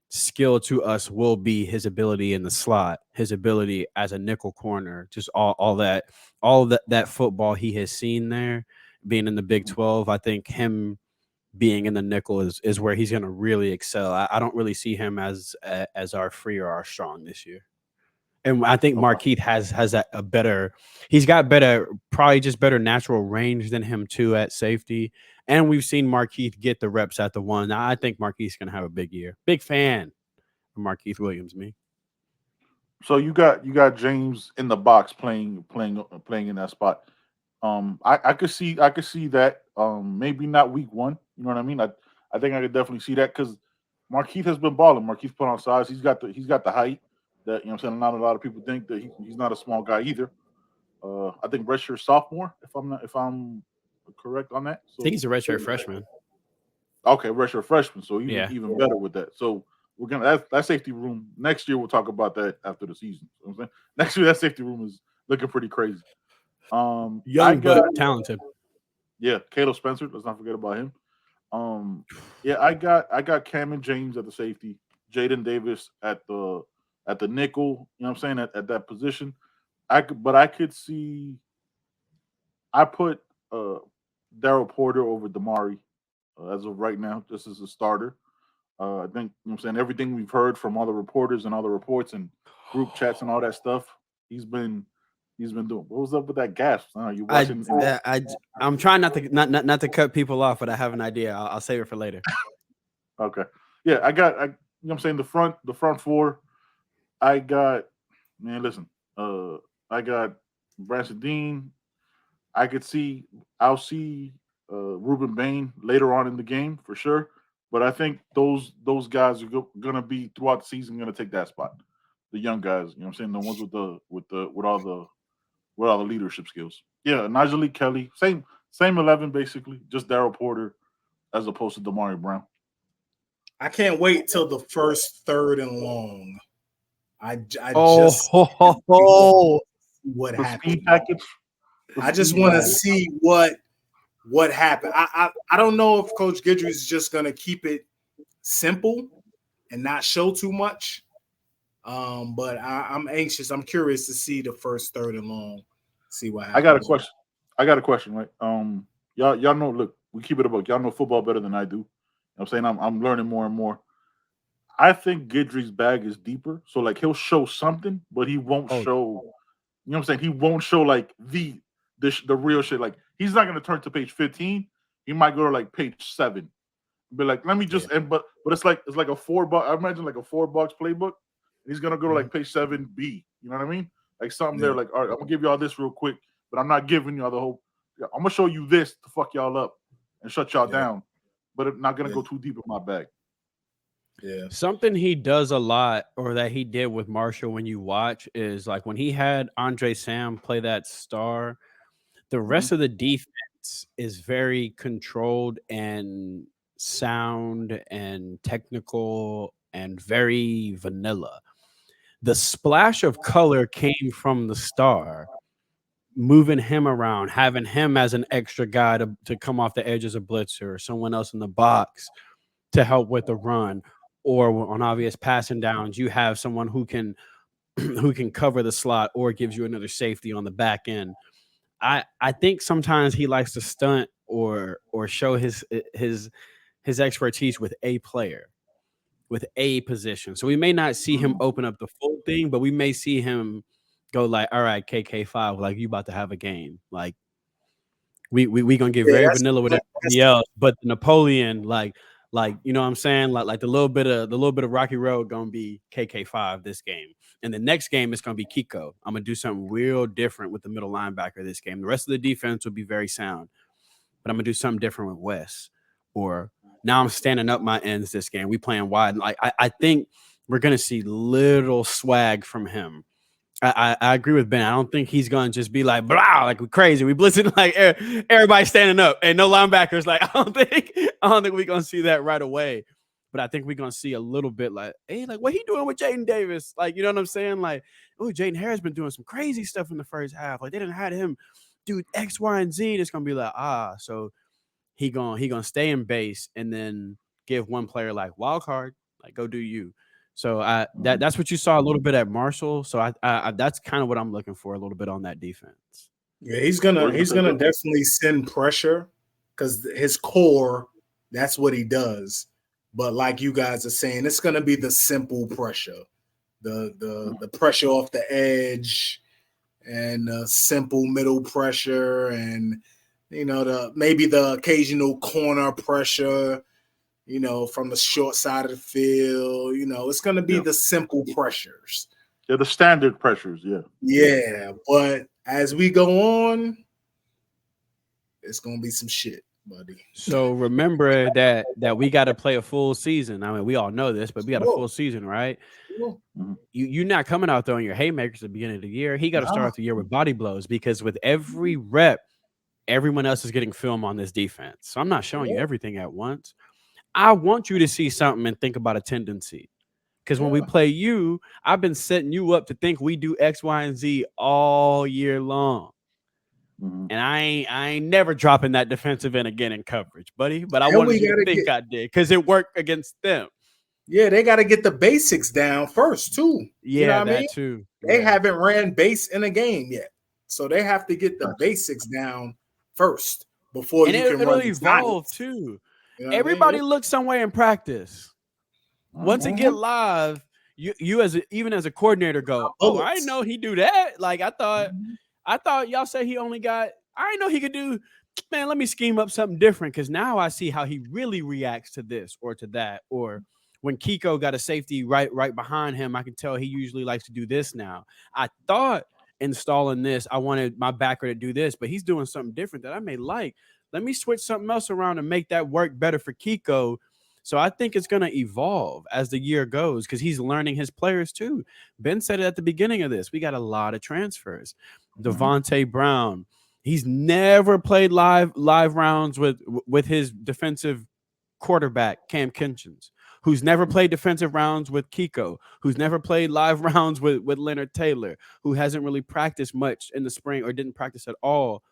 skill to us will be his ability in the slot, his ability as a nickel corner, just all that football he has seen there, being in the Big 12. I think him being in the nickel is where he's going to really excel. I don't really see him as our free or our strong this year. And I think Markeith has a better, he's got better, probably just better natural range than him too at safety. And we've seen Markeith get the reps at the 1. I think Markeith's going to have a big year. Big fan of Markeith Williams, me. So you got James in the box playing in that spot. I could see that. Maybe not week 1. You know what I mean? I think I could definitely see that because Markeith has been balling. Markeith put on size. He's got the height that, you know what I'm saying, not a lot of people think that he's not a small guy either. I think redshirt sophomore, if I'm correct on that. So, I think he's a redshirt freshman. Okay, redshirt freshman. So even better with that. So we're gonna that safety room next year. We'll talk about that after the season. You know what I'm saying? Next year that safety room is looking pretty crazy. Young but talented. Yeah, Caleb Spencer. Let's not forget about him. I got Cam and James at the safety, Jaden Davis at the nickel. You know what I'm saying, at that position. I could see. I put Daryl Porter over Damari as of right now, just as a starter. I think I'm saying everything we've heard from all the reporters and all the reports and group chats and all that stuff. He's been doing. What was up with that gasp? You watching? I'm trying not to cut people off, but I have an idea. I'll save it for later. Okay. Yeah, you know what I'm saying, the front four. I got, man, listen, I got Branson Dean. I'll see Ruben Bain later on in the game for sure. But I think those guys are gonna be throughout the season gonna take that spot. The young guys, you know what I'm saying, the ones with all the leadership skills. Yeah, Najee Kelly, same 11 basically, just Daryl Porter as opposed to Damari Brown. I can't wait till the first 3rd and long. I just what happened. I just want to see what happened. I don't know if Coach Guidry is just going to keep it simple and not show too much. But I'm anxious. I'm curious to see the first 3rd and long. See what happens. I got a question, right? Y'all know. Look, we keep it a book. Y'all know football better than I do. You know what I'm saying I'm learning more and more. I think Guidry's bag is deeper. So like he'll show something, but he won't show. You know what I'm saying? He won't show like the real shit. Like he's not gonna turn to page 15. He might go to like page 7. Be like, let me just but it's like a $4. I imagine like a $4 playbook. He's gonna go to like page 7B. You know what I mean? Like something there. Like, all right, I'm gonna give y'all this real quick, but I'm not giving y'all the whole. I'm gonna show you this to fuck y'all up and shut y'all down, but I'm not gonna go too deep in my bag. Yeah. Something he does a lot, or that he did with Marshall when you watch, is like when he had Andre Sam play that star, the rest of the defense is very controlled and sound and technical and very vanilla. The splash of color came from the star, moving him around, having him as an extra guy to come off the edge as a blitzer, or someone else in the box to help with the run. Or on obvious passing downs, you have someone who can cover the slot or gives you another safety on the back end. I think sometimes he likes to stunt or show his expertise with a player, with a position. So we may not see him open up the full thing, but we may see him go like, all right, KK5, like you about to have a game. Like we gonna get very vanilla with everybody else, but Napoleon, like you know what I'm saying? Like the little bit of Rocky Road gonna be KK5 this game. And the next game is gonna be Kiko. I'm gonna do something real different with the middle linebacker this game. The rest of the defense will be very sound, but I'm gonna do something different with Wes. Or now I'm standing up my ends this game. We playing wide. Like I think we're gonna see little swag from him. I agree with Ben. I don't think he's gonna just be like blah, like we're crazy. We blitzing like everybody standing up and no linebackers. Like I don't think we're gonna see that right away. But I think we're gonna see a little bit like, hey, like what he doing with Jaden Davis? Like, you know what I'm saying? Like, oh, Jaden Harris been doing some crazy stuff in the first half. Like they didn't have him do X, Y, and Z. And it's gonna be like, so he gonna stay in base and then give one player like wild card, like go do you. So that's what you saw a little bit at Marshall. So I that's kind of what I'm looking for a little bit on that defense. Yeah, he's gonna definitely send pressure because his core, that's what he does. But like you guys are saying, it's gonna be the simple pressure, the pressure off the edge, and simple middle pressure, and maybe the occasional corner pressure. From the short side of the field, it's going to be the simple pressures. Yeah, the standard pressures, yeah. Yeah, but as we go on, it's going to be some shit, buddy. So remember that we got to play a full season. I mean, we all know this, but we got a full season, right? You're not coming out throwing your haymakers at the beginning of the year. He got to start the year with body blows because with every rep, everyone else is getting film on this defense. So I'm not showing you everything at once. I want you to see something and think about a tendency. Because when we play you, I've been setting you up to think we do X, Y, and Z all year long. And I ain't never dropping that defensive end again in coverage, buddy. But I wanted you to think I did because it worked against them. Yeah, they got to get the basics down first, too. Yeah, you know what that I mean? too. They haven't ran base in a game yet. So they have to get the basics down first before And you can it'll run the evolve science. too. You know what I mean? Everybody looks somewhere in practice. Once it get Mhm. live, you as even as a coordinator go, oh, I didn't know he do that. Like I thought y'all said he only got. I didn't know he could do. Man, let me scheme up something different because now I see how he really reacts to this or to that. Or when Kiko got a safety right behind him, I can tell he usually likes to do this now. I thought installing this, I wanted my backer to do this, but he's doing something different that I may like. Let me switch something else around and make that work better for Kiko. So I think it's going to evolve as the year goes because he's learning his players too. Ben said it at the beginning of this. We got a lot of transfers. Devontae Brown, he's never played live rounds with his defensive quarterback, Cam Kinchins, who's never played defensive rounds with Kiko, who's never played live rounds with Leonard Taylor, who hasn't really practiced much in the spring or didn't practice at all,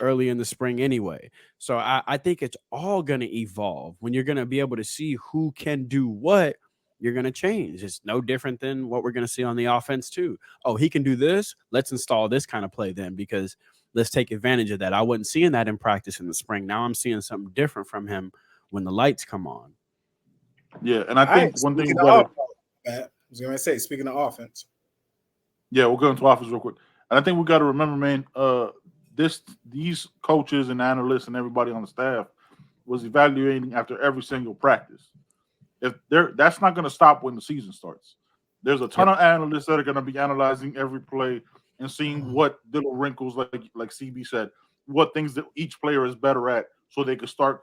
early in the spring anyway. So I think it's all going to evolve. When you're going to be able to see who can do what, you're going to change. It's no different than what we're going to see on the offense too. Oh, he can do this. Let's install this kind of play then because let's take advantage of that. I wasn't seeing that in practice in the spring. Now I'm seeing something different from him when the lights come on. Yeah, and I think one thing we I got was going to say, speaking of offense. Yeah, we'll go into offense real quick. And I think we got to remember, man, these coaches and analysts and everybody on the staff was evaluating after every single practice. That's not going to stop when the season starts. There's a ton of analysts that are going to be analyzing every play and seeing what little wrinkles, like CB said, what things that each player is better at, so they can start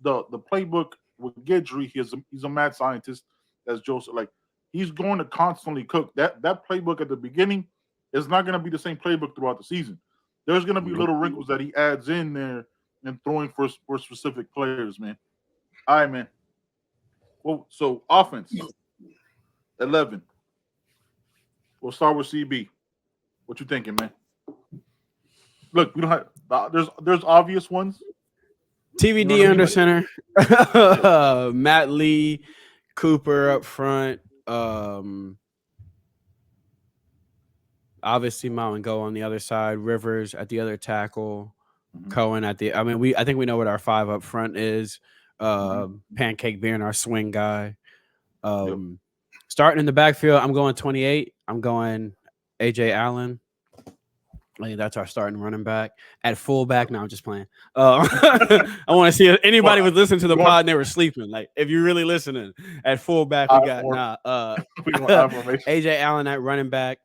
the playbook with Guidry. He's a mad scientist, as Joe said. Like he's going to constantly cook that playbook at the beginning. Is not going to be the same playbook throughout the season. There's going to be little wrinkles that he adds in there and throwing for specific players, man. All right, man. Well, so offense, 11. We'll start with CB. What you thinking, man? Look, we don't have. There's obvious ones. TVD under center, Matt Lee, Cooper up front. Obviously, Mountain Go on the other side, Rivers at the other tackle, Cohen at the. I think we know what our 5 up front is. Pancake being our swing guy. Starting in the backfield, I'm going 28. I'm going AJ Allen. I think that's our starting running back. At fullback, no, I'm just playing. I want to see if anybody was listening to the pod and they were sleeping. Like, if you're really listening, at fullback, we got AJ Allen at running back.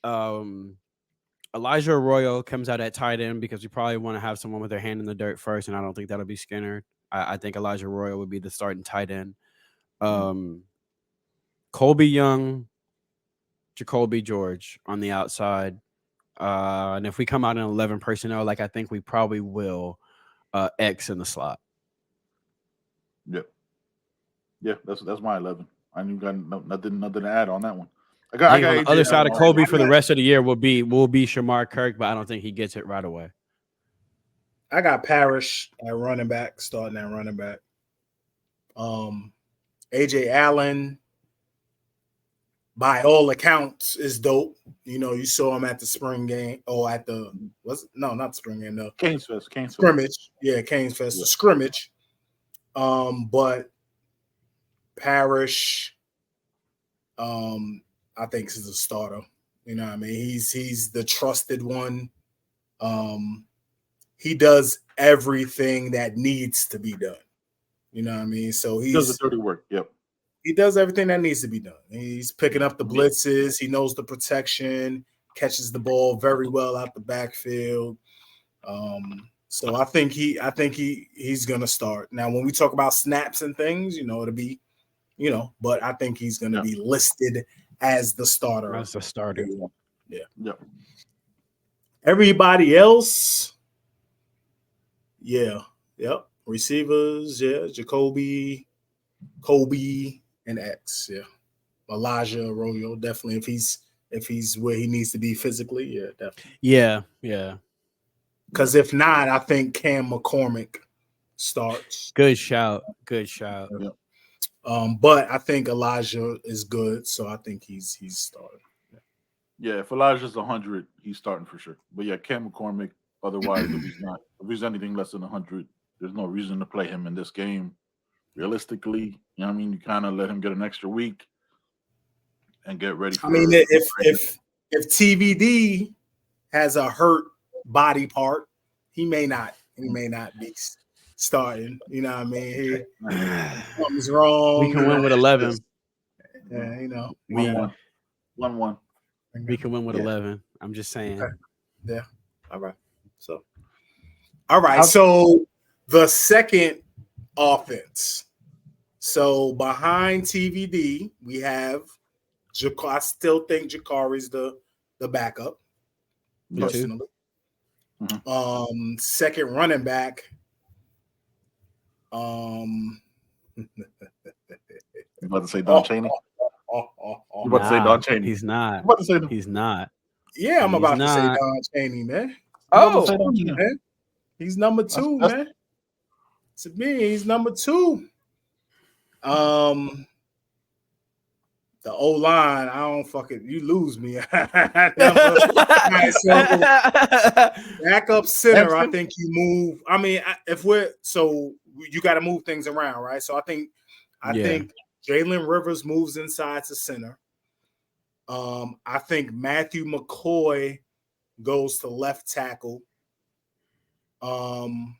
Elijah Arroyo comes out at tight end because we probably want to have someone with their hand in the dirt first, and I don't think that'll be Skinner. I think Elijah Arroyo would be the starting tight end. Colby Young, Jacoby George on the outside. And if we come out in 11 personnel, like I think we probably will, X in the slot. Yep. Yeah, that's my 11. I knew got nothing to add on that one. I got on the other side of Colby for the rest of the year will be Shamar Kirk, but I don't think he gets it right away. I got Parrish at running back, starting at running back. AJ Allen, by all accounts, is dope. You saw him at the spring game, or at the not the spring game, no, Canes Fest. Scrimmage. Yeah, Canes Fest, the scrimmage. But Parrish, I think is a starter. You know what I mean? He's the trusted one. He does everything that needs to be done. You know what I mean? So he does the dirty work. Yep. He does everything that needs to be done. He's picking up the blitzes. He knows the protection, catches the ball very well out the backfield. So I think he's gonna start. Now, when we talk about snaps and things, it'll be, but I think he's gonna be listed as the starter. As the starter. Yeah. Yep. Everybody else, yeah. Yep. Receivers, yeah. Jacoby, Kobe, and X, yeah. Elijah Arroyo, definitely. If he's where he needs to be physically, yeah, definitely. Yeah. Because if not, I think Cam McCormick starts. Good shout. Yeah. But I think Elijah is good, so I think he's starting. Yeah, if Elijah's 100, he's starting for sure. But yeah, Cam McCormick. Otherwise, if he's not, if he's anything less than 100, there's no reason to play him in this game. Realistically, you know what I mean? You kind of let him get an extra week and get ready for. I mean, if TVD has a hurt body part, he may not be starting. You know what I mean? Something's wrong. We can win with 11. Yeah, you know. 1-1. We can win with 11. I'm just saying. Okay. Yeah. All right. So the second offense. So behind TVD, we have I still think Jakari's the backup. Personally. Mm-hmm. Second running back. You about to say Don Chaney? You about to say Don Chaney? He's not. You about to say he's not. Yeah, I'm He's about to say not. Don Chaney, man. Oh, Man. He's number 2, man. To me, he's number 2. The O-line, I don't fucking, you lose me. Right, so backup center, I think you move. I mean, you got to move things around, right? So I think Jalen Rivers moves inside to center. I think Matthew McCoy goes to left tackle. I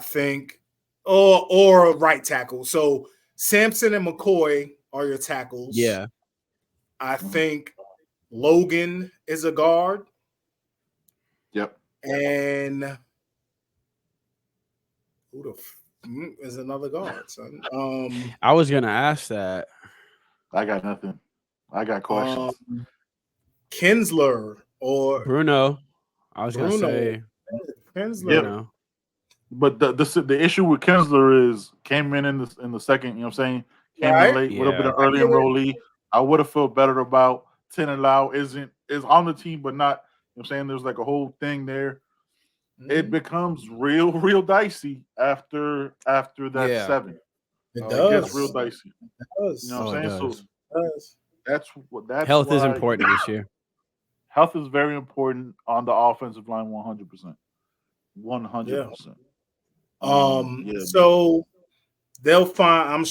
think, or right tackle. So Sampson and McCoy are your tackles. Yeah. I think Logan is a guard. Yep. And who the is another guard, son? I was gonna ask that. I got nothing. I got questions. Kinsler or Bruno. I was gonna say Kinsler. Bruno. But the issue with Kinsler is came in the second, you know what I'm saying? Came in late, would have been an early enrollee. I would have felt better about Tenelau is on the team, but not, you know what I'm saying? There's like a whole thing there. Mm-hmm. It becomes real dicey after that 7. It does. It gets real dicey. It does. You know what I'm saying? So that's health is important this year. Health is very important on the offensive line, 100%. 100%. So they'll find. I'm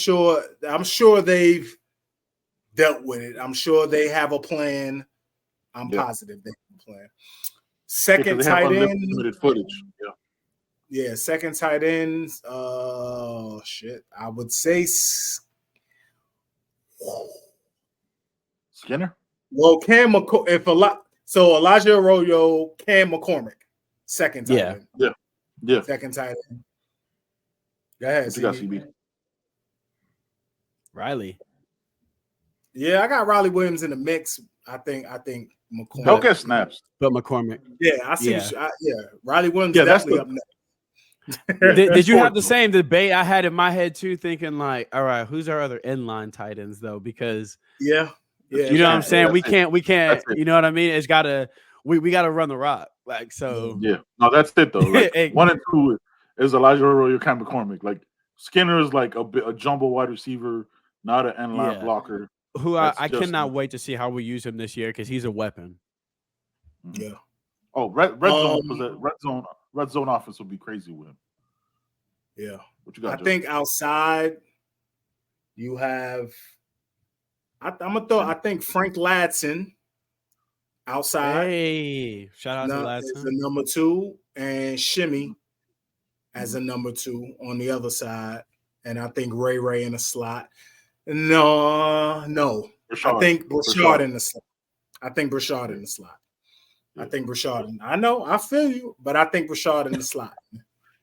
sure they've dealt with it. I'm sure they have a plan. I'm positive they have a plan. Second tight end. Limited footage. Yeah. Second tight end. Oh shit! I would say Skinner. Well, Cam McCormick. So Elijah Arroyo, Cam McCormick, second tight end. Yeah. Second tight end. Go ahead, CB. Riley. Yeah, I got Riley Williams in the mix. I think McCormick. He'll get snaps. But McCormick. Yeah, I see. Riley Williams definitely up next. Did you have the same debate I had in my head too, thinking like, all right, who's our other inline tight ends though? Because you know what I'm saying? We can't, you know what I mean? It's gotta we gotta run the rock. Like so. Yeah. No, that's it though. Like, 1 and 2 is Elijah Arroyo, Cam McCormick. Like Skinner is like a jumbo wide receiver, not an inline blocker. Who I cannot wait to see how we use him this year because he's a weapon. Yeah. Oh, red zone offense will be crazy with him. Yeah. What you got? I think outside you have. I'm gonna throw. I think Frank Ladson outside. Hey, shout out to Ladson. Is the number 2, and Shimmy as a number 2 on the other side, and I think Ray in the slot. No. Brashard. I think Brashard in the slot. I think Brashard I know, I feel you, but I think Brashard in the slot.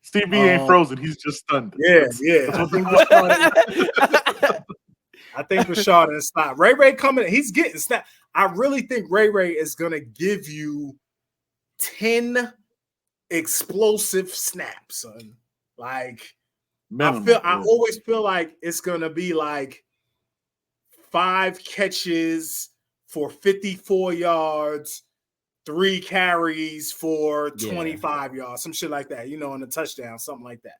Stevie ain't frozen. He's just stunned. Yeah. I think Brashard in the slot. Ray coming. He's getting snapped. I really think Ray is going to give you 10 explosive snaps, son. Like, I always feel like it's going to be like 5 catches for 54 yards, 3 carries for 25 yards, some shit like that, and a touchdown, something like that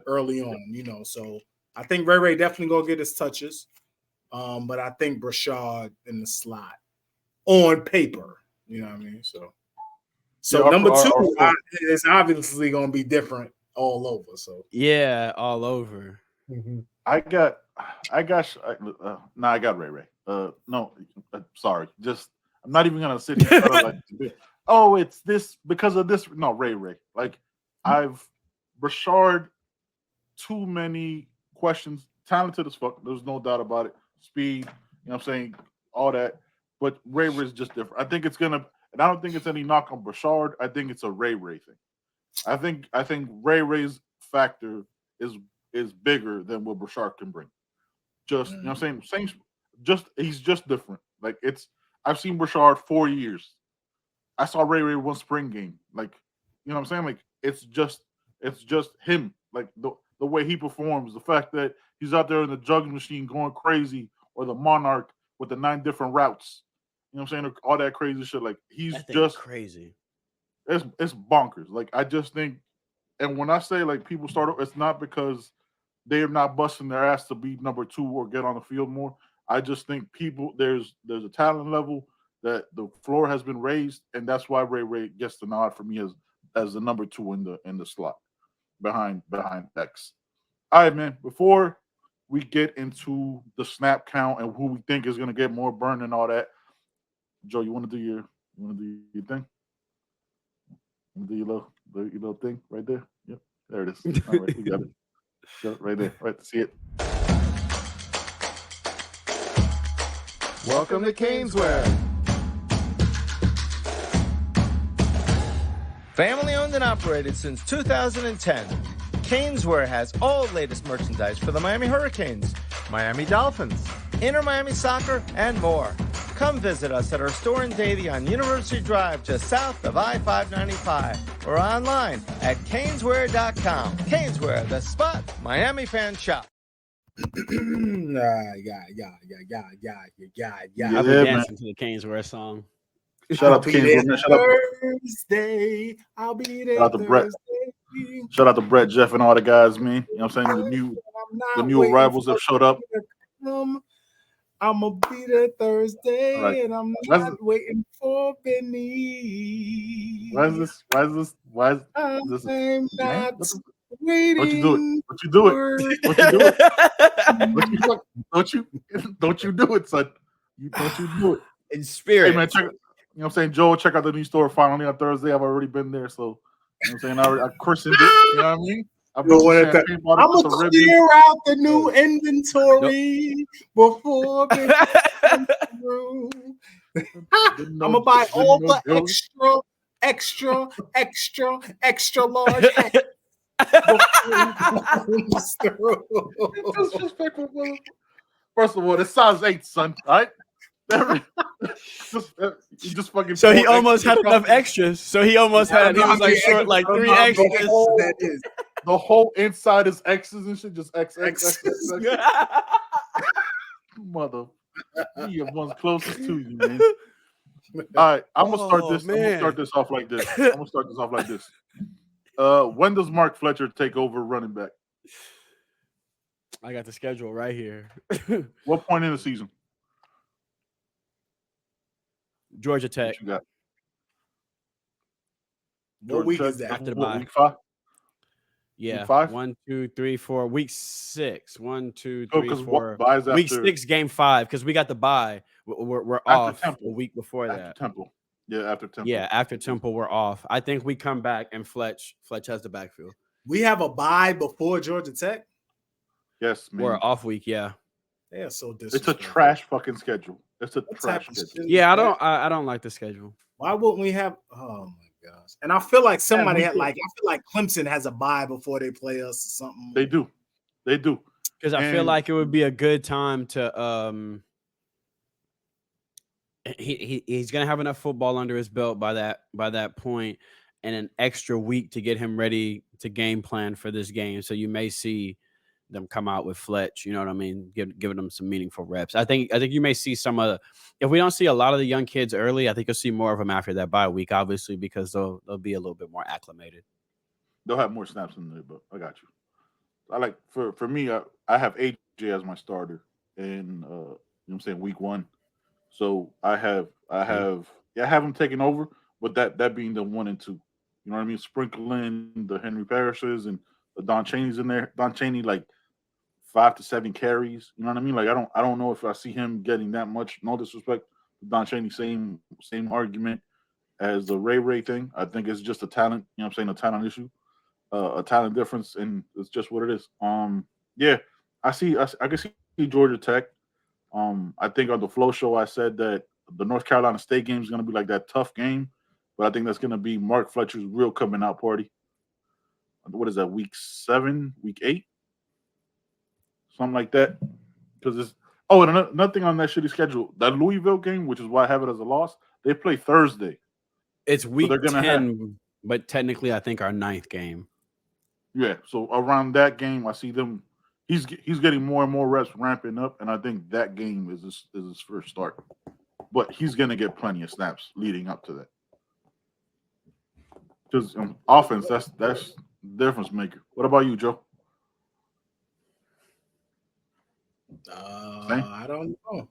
early on, So I think Ray definitely going to get his touches. But I think Brashard in the slot on paper, you know what I mean? So So Yeah, number our- two our- is obviously going to be different all over. So Yeah, all over. I got Ray Ray. No, sorry. Just I'm not even gonna sit here and try to like. Oh, it's this because of this. No, Ray Ray. Like I've Rashard. Too many questions. Talented as fuck. There's no doubt about it. Speed. You know what I'm saying? All that. But Ray Ray is just different. I think it's gonna. And I don't think it's any knock on Rashard. I think it's a Ray Ray thing. I think Ray Ray's factor is bigger than what Brashard can bring. Just you know what I'm saying? He's just different. Like I've seen Brashard 4 years. I saw Ray Ray one spring game. Like, you know what I'm saying? Like it's just him. Like the way he performs, the fact that he's out there in the juggling machine going crazy, or the Monarch with the 9 different routes. You know what I'm saying? All that crazy shit. Like he's That thing just crazy. it's bonkers. Like I just think, and when I say like people start, it's not because they are not busting their ass to be number 2 or get on the field more. I just think there's a talent level that the floor has been raised, and that's why Ray Ray gets the nod for me as the number 2 in the slot behind X. All right, man. Before we get into the snap count and who we think is going to get more burn and all that, Joe, you want to do your thing? You do your little thing right there. Yep, there it is. All right, we got it. Got it right there. Right, see it. Welcome to Caneswear. Family owned and operated since 2010, Caneswear has all latest merchandise for the Miami Hurricanes, Miami Dolphins, Inter Miami Soccer, and more. Come visit us at our store in Davie on University Drive, just south of I-595, or online at caneswear.com. Caneswear, the spot Miami fans shop. I'll be Yeah, man. dancing to the Caneswear song. Shout out to Kings. Shout out, Thursday. I'll be there. shout out to Brett. Shout out to Brett, Jeff, and all the guys, man. You know what I'm saying? The new arrivals have showed up. I'm gonna be there Thursday, Right. and I'm not waiting for Benny. Why is this? I'm not Man, waiting. don't you do it? Don't you do it? Don't you do it? Don't you do it, son? Don't you do it? In spirit. Hey man, check. You know what I'm saying, Joel? Check out the new store finally on Thursday. I've already been there, so you know what I'm saying. I christened it. You know what I mean? I'm gonna clear out the new inventory before I'm gonna buy all the extra large hats. First of all, it's size 8, son. All right. Just fucking. So he almost had enough extras. So he almost had. He was like short, like 3 extras. The whole inside is X's and shit. Just X. Mother, he one's closest to you, man. All right, I'm gonna start this. I'm gonna start this off like this. When does Mark Fletcher take over running back? I got the schedule right here. What point in the season? Georgia Tech. What you got? What week is that? After the bye. Week 5? Yeah. Week 5? 1, 2, 3, 4. Week 6. 1, 2, 3, 4. Week 6, game 5, because we got the bye. We're off Temple. a week before After that. Temple. Yeah, after Temple. Yeah, after Temple, we're off. I think we come back and Fletch has the backfield. We have a bye before Georgia Tech. Yes, man. We're off week, yeah. They are so It's a disrespectful. trash fucking schedule. It's a trash schedule. Yeah, I don't like the schedule. Why wouldn't we have? Oh my gosh! And I feel like somebody had I feel like Clemson has a bye before they play us or something. They do. Because I feel like it would be a good time to he's gonna have enough football under his belt by that point, and an extra week to get him ready to game plan for this game. So you may see them come out with Fletch, you know what I mean, giving them some meaningful reps. I think you may see some of if we don't see a lot of the young kids early, I think you'll see more of them after that bye week, obviously, because they'll be a little bit more acclimated. They'll have more snaps in there, but I got you. I like for me, I have AJ as my starter in you know what I'm saying, week 1. So I have him taking over, with that being the 1 and 2. You know what I mean? Sprinkling the Henry Parishes and the Don Chaney's in there. Don Chaney like 5 to 7 carries. You know what I mean? Like I don't know if I see him getting that much. No disrespect to Don Chaney, same argument as the Ray thing. I think it's just a talent. You know what I'm saying? A talent issue, a talent difference, and it's just what it is. Yeah, I can see Georgia Tech. I think on the Flow Show I said that the North Carolina State game is going to be like that tough game, but I think that's going to be Mark Fletcher's real coming out party. What is that? Week 7, week 8, something like that. Because it's and another thing on that shitty schedule, that Louisville game, which is why I have it as a loss. They play Thursday. It's week 10, but technically I think our 9th game. Yeah, so around that game, I see them. He's getting more and more reps ramping up, and I think that game is his first start. But he's gonna get plenty of snaps leading up to that. Because offense, that's the difference maker. What about you, Joe? I don't know.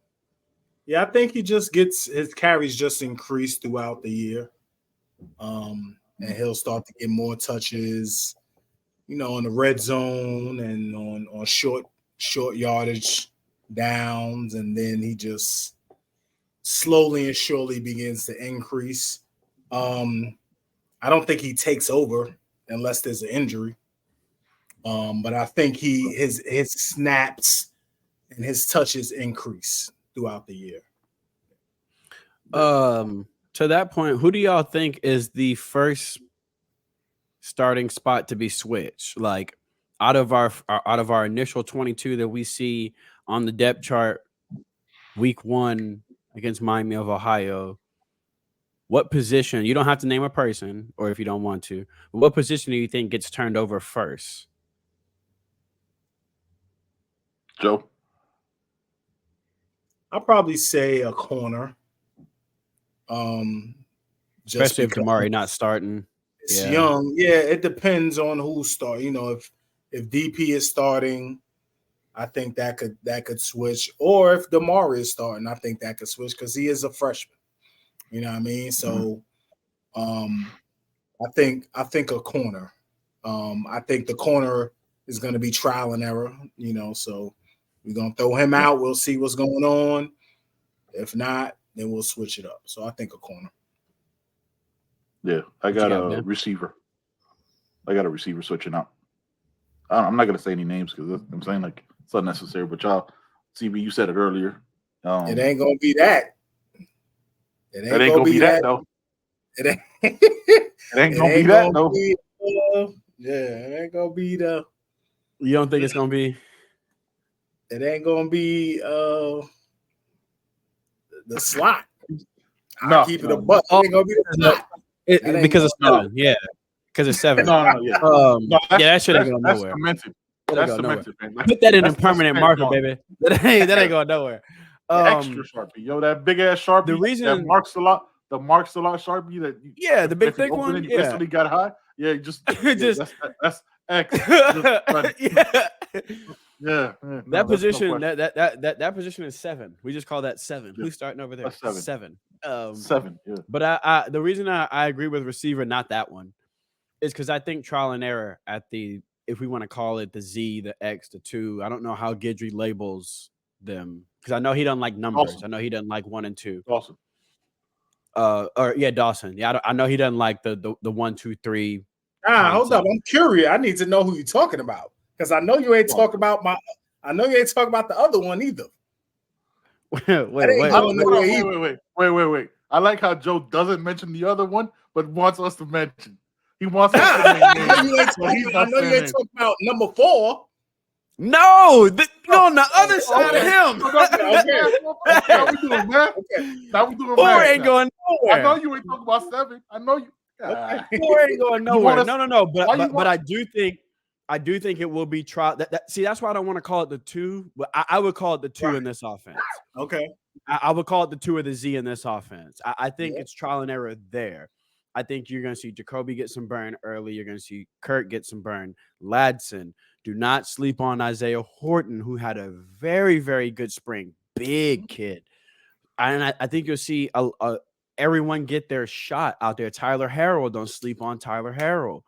Yeah, I think he just gets his carries just increased throughout the year. And he'll start to get more touches, in the red zone and on short yardage downs, and then he just slowly and surely begins to increase. I don't think he takes over unless there's an injury. But I think his snaps and his touches increase throughout the year. To that point, who do y'all think is the first starting spot to be switched? Like out of our initial 22 that we see on the depth chart, week 1 against Miami of Ohio, what position? You don't have to name a person, or if you don't want to, but what position do you think gets turned over first? Joe? I'll probably say a corner. Especially if Damari not starting. It's young. Yeah, it depends on who's starting. If DP is starting, I think that could switch. Or if Damari is starting, I think that could switch because he is a freshman. You know what I mean? So I think a corner. I think the corner is going to be trial and error, so we're going to throw him out. We'll see what's going on. If not, then we'll switch it up. So I think a corner. Yeah, I got a receiver. I got a receiver switching out. I'm not going to say any names because I'm saying like it's unnecessary, but y'all, CB, you said it earlier. It ain't going to be that. It ain't gonna be that though. It ain't gonna be that though. It ain't gonna be the. You don't think it's gonna be? It ain't gonna be the slot. I'll keep it a buck. It ain't gonna be the slot. Because it's 7. Yeah, because it's 7. That shit ain't going nowhere. That's cemented, man. Put that in a permanent marker, baby. That ain't going nowhere. Extra Sharpie, that big ass Sharpie. The reason that marks a lot Sharpie that the big thick one. Yeah, instantly got high. Yeah, that's X. That position, that position is 7. We just call that 7. Yeah. Who's starting over there? That's 7. 7. Yeah. But I the reason I agree with receiver, not that one, is because I think trial and error at the, if we want to call it the Z, the X, the 2. I don't know how Guidry labels them. Because I know he doesn't like numbers. Dawson. I know he doesn't like 1 and 2. Dawson. Dawson. Yeah, I know he doesn't like the 1, 2, 3. Hold up. I'm curious. I need to know who you're talking about because I know you ain't talking about the other one either. Wait. I like how Joe doesn't mention the other one, but wants us to mention. He wants us to mention. I know you ain't talking about number 4. No, on the other side of him. How we doing, man? How we doing, 4 ain't going nowhere. I know you ain't talking about 7. I know you. 4 ain't going nowhere. No. But I do think it will be trial. See, that's why I don't want to call it the 2, but I would call it the 2 in this offense. Okay. I would call it the 2 of the Z in this offense. I think it's trial and error there. I think you're going to see Jacoby get some burn early. You're going to see Kurt get some burn. Ladson. Do not sleep on Isaiah Horton, who had a very, very good spring. Big kid. And I think you'll see everyone get their shot out there. Tyler Harrell, don't sleep on Tyler Harrell.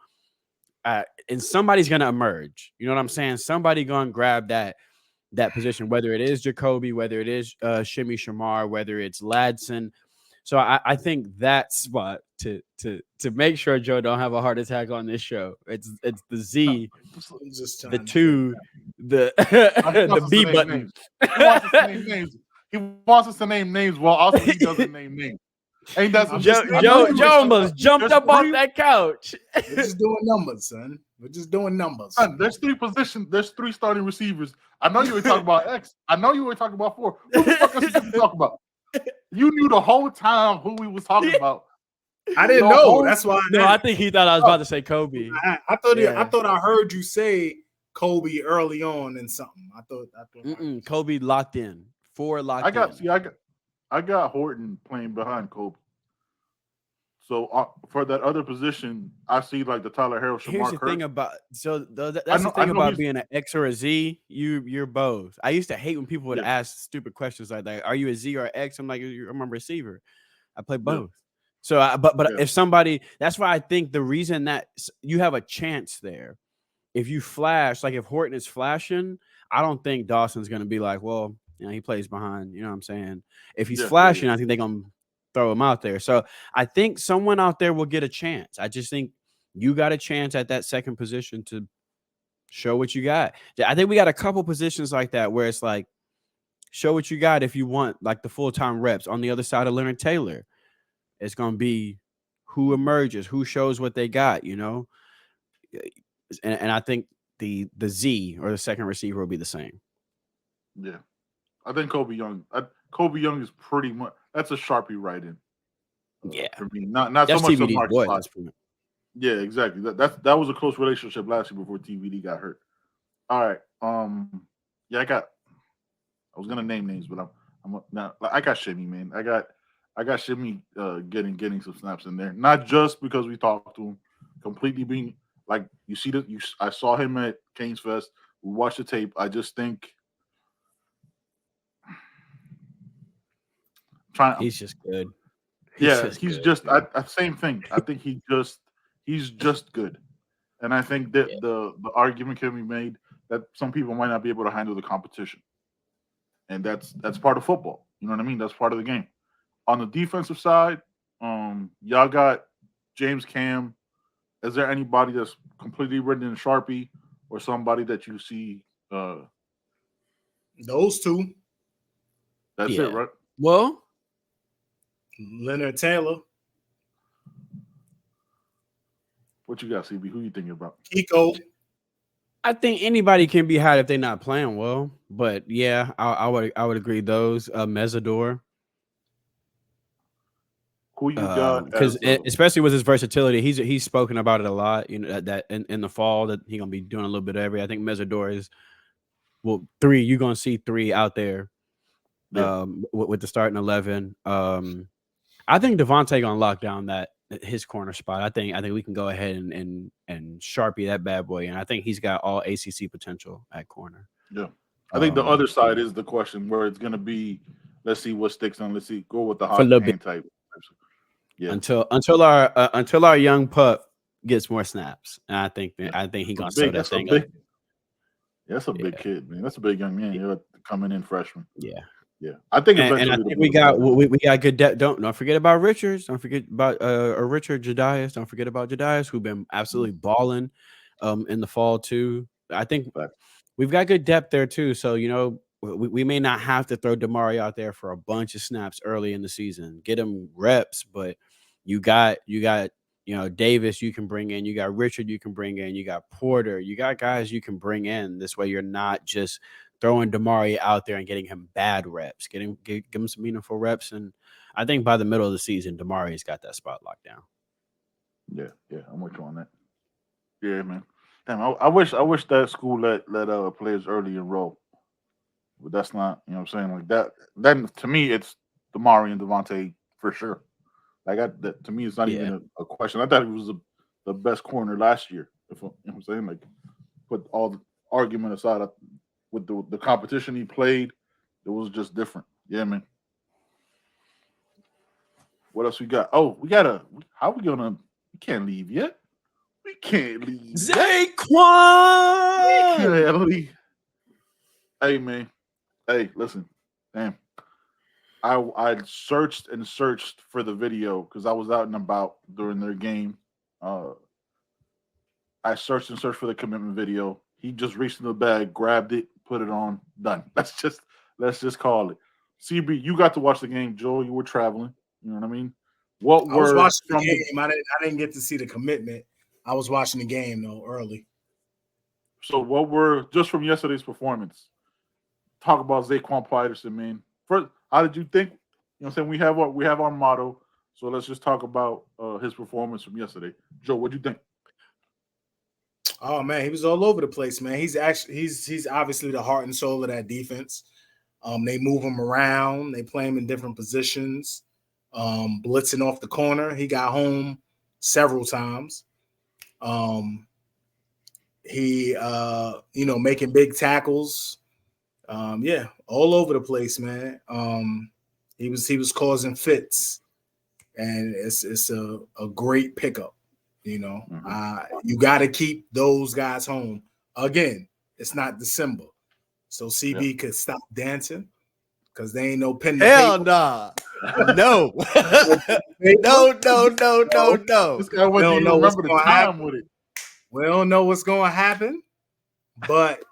And somebody's gonna emerge. You know what I'm saying? Somebody gonna grab that position, whether it is Jacoby, whether it is Shimmy Shamar, whether it's Ladson. So I think that spot to make sure Joe don't have a heart attack on this show. It's the Z, the 2, the the B button. He wants us to name names. He wants us to name names while also he doesn't name names. Ain't that some Joe almost jumped up off that couch. We're just doing numbers, son. We're just doing numbers. Son, there's 3 positions. There's 3 starting receivers. I know you were talking about X. I know you were talking about 4. Who the fuck else did you talk about? You knew the whole time who we was talking about. I didn't know. That's why. I think he thought I was about to say Kobe. I thought I heard you say Kobe early on and something. I thought Kobe locked in. 4 locked I got Horton playing behind Kobe. So for that other position, I see like the Tyler Harrell. Here's the thing about that's the thing about being an X or a Z. You're both. I used to hate when people would ask stupid questions like that. Are you a Z or an X? I'm like, I'm a receiver. I play both. So, if somebody, that's why I think the reason that you have a chance there, if you flash, like if Horton is flashing, I don't think Dawson's going to be like, well, he plays behind. You know what I'm saying? If he's flashing, I think they're going to throw him out there. So I think someone out there will get a chance. I just think you got a chance at that second position to show what you got. I think we got a couple positions like that where it's like, show what you got if you want like the full-time reps. On the other side of Leonard Taylor, it's going to be who emerges, who shows what they got, and I think the Z or the second receiver will be the same. Yeah. I think Kobe Young is pretty much, that's a Sharpie write-in. For me. Not so much so Mark. Yeah, exactly. That was a close relationship last year before TVD got hurt. All right. I was gonna name names, but I got Shimmy, man. I got Shimmy getting some snaps in there. Not just because we talked to him, completely being like I saw him at Canes Fest. We watched the tape. I just think he's just good. Same thing. I think he's just good. And I think that the argument can be made that some people might not be able to handle the competition. And that's part of football. You know what I mean? That's part of the game. On the defensive side, y'all got James Cam. Is there anybody that's completely written in Sharpie or somebody that you see? Those 2. That's it, right? Well, Leonard Taylor. What you got, CB? Who you thinking about? Kiko. I think anybody can be hot if they're not playing well. But yeah, I would agree. Those Mezzador. Who you got? Because especially with his versatility, he's spoken about it a lot. That in the fall that he's gonna be doing a little bit of every. I think Mezzador is 3. You're gonna see 3 out there. With the starting 11. I think Devontae gonna lock down his corner spot. I think we can go ahead and Sharpie that bad boy, and I think he's got all ACC potential at corner. Yeah, I think the other side is the question where it's gonna be. Let's see what sticks on. Let's see, go with the hot hand type. Yeah. Until our young pup gets more snaps, and I think he's gonna sew that thing up. That's a big kid, man. That's a big young man. You're coming in freshman. Yeah. Yeah, I think, we got good depth. Don't forget about Richards. Don't forget about Richard Jedias. Don't forget about Jedias, who've been absolutely balling in the fall too. I think we've got good depth there too. So we may not have to throw Damari out there for a bunch of snaps early in the season. Get him reps, but you got Davis you can bring in. You got Richard you can bring in. You got Porter. You got guys you can bring in. This way you're not just throwing Damari out there and getting him bad reps, give him some meaningful reps. And I think by the middle of the season, Damari's got that spot locked down. Yeah, I'm with you on that. Yeah, man. Damn, I wish that school let players early enroll. But that's not, you know what I'm saying? Like that. Then to me, it's Damari and Devontae for sure. Like that to me, it's not even a question. I thought he was the best corner last year. You know what I'm saying? Like, put all the argument aside. With the competition he played, it was just different. Yeah, man. What else we got? Oh, we gotta. How we gonna? We can't leave yet. We can't leave. Zaquan! Can't leave. Hey man. Hey, listen. Damn. I searched and searched for the video because I was out and about during their game. I searched and searched for the commitment video. He just reached in the bag, grabbed it, put it on, done. Let's just call it. CB, you got to watch the game, Joe. You were traveling. You know what I mean? What I was were watching the from game. I didn't get to see the commitment. I was watching the game though early. So what were just from yesterday's performance? Talk about Zaquan Patterson, man. First, how did you think? You know what I'm saying? We have our motto. So let's just talk about his performance from yesterday. Joe, what do you think? Oh man, he was all over the place, man. He's obviously the heart and soul of that defense. They move him around, they play him in different positions, blitzing off the corner. He got home several times. He making big tackles. Yeah, all over the place, man. He was causing fits, and it's a great pickup. You know, you got to keep those guys home. Again, it's not December, so CB could stop dancing because they ain't no pen. Hell nah. No. No. This guy wasn't even remember the time with it. We don't know what's going to happen, but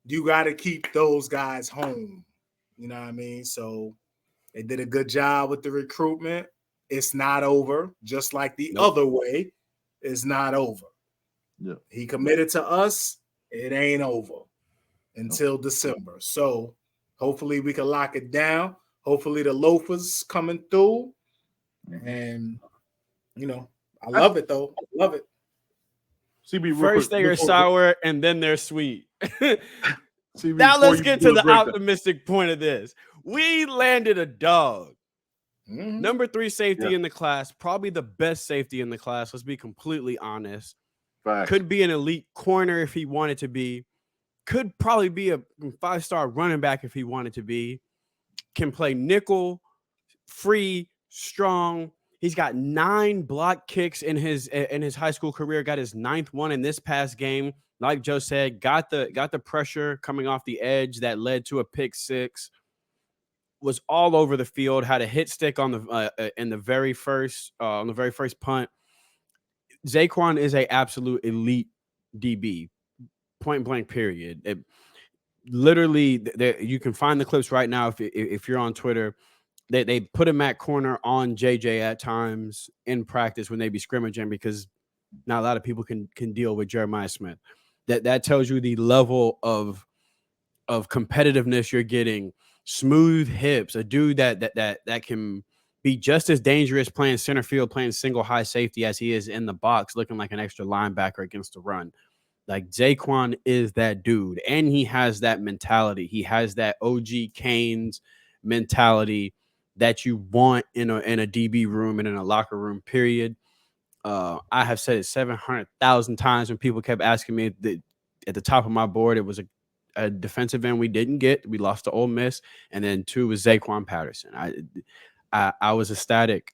you got to keep those guys home. You know what I mean? So they did a good job with the recruitment. It's not over, just like the other way. It's not over. Yeah. He committed to us. It ain't over until December. So hopefully we can lock it down. Hopefully the loafers coming through. And, I love it, though. I love it. CB, first they are sour and then they're sweet. CB, now let's get to the optimistic point of this. We landed a dog. Mm-hmm. Number 3 safety in the class, probably the best safety in the class. Let's be completely honest. Fact. Could be an elite corner if he wanted to be. Could probably be a 5-star running back if he wanted to be. Can play nickel, free, strong. He's got 9 block kicks in his high school career. Got his 9th one in this past game. Like Joe said, got the pressure coming off the edge that led to a pick 6. Was all over the field. Had a hit stick on the very first punt. Zaquan is a absolute elite DB. Point blank. Period. Literally, you can find the clips right now if you're on Twitter. They put him at corner on JJ at times in practice when they be scrimmaging because not a lot of people can deal with Jeremiah Smith. That tells you the level of competitiveness you're getting. Smooth hips, a dude that can be just as dangerous playing center field, playing single high safety as he is in the box, looking like an extra linebacker against the run. Like Zaquan is that dude, and he has that mentality. He has that OG Canes mentality that you want in a DB room and in a locker room, period. I have said it 700,000 times when people kept asking me at the top of my board, it was a defensive end we didn't get. We lost to Ole Miss, and then 2 was Zaquan Patterson. I was ecstatic.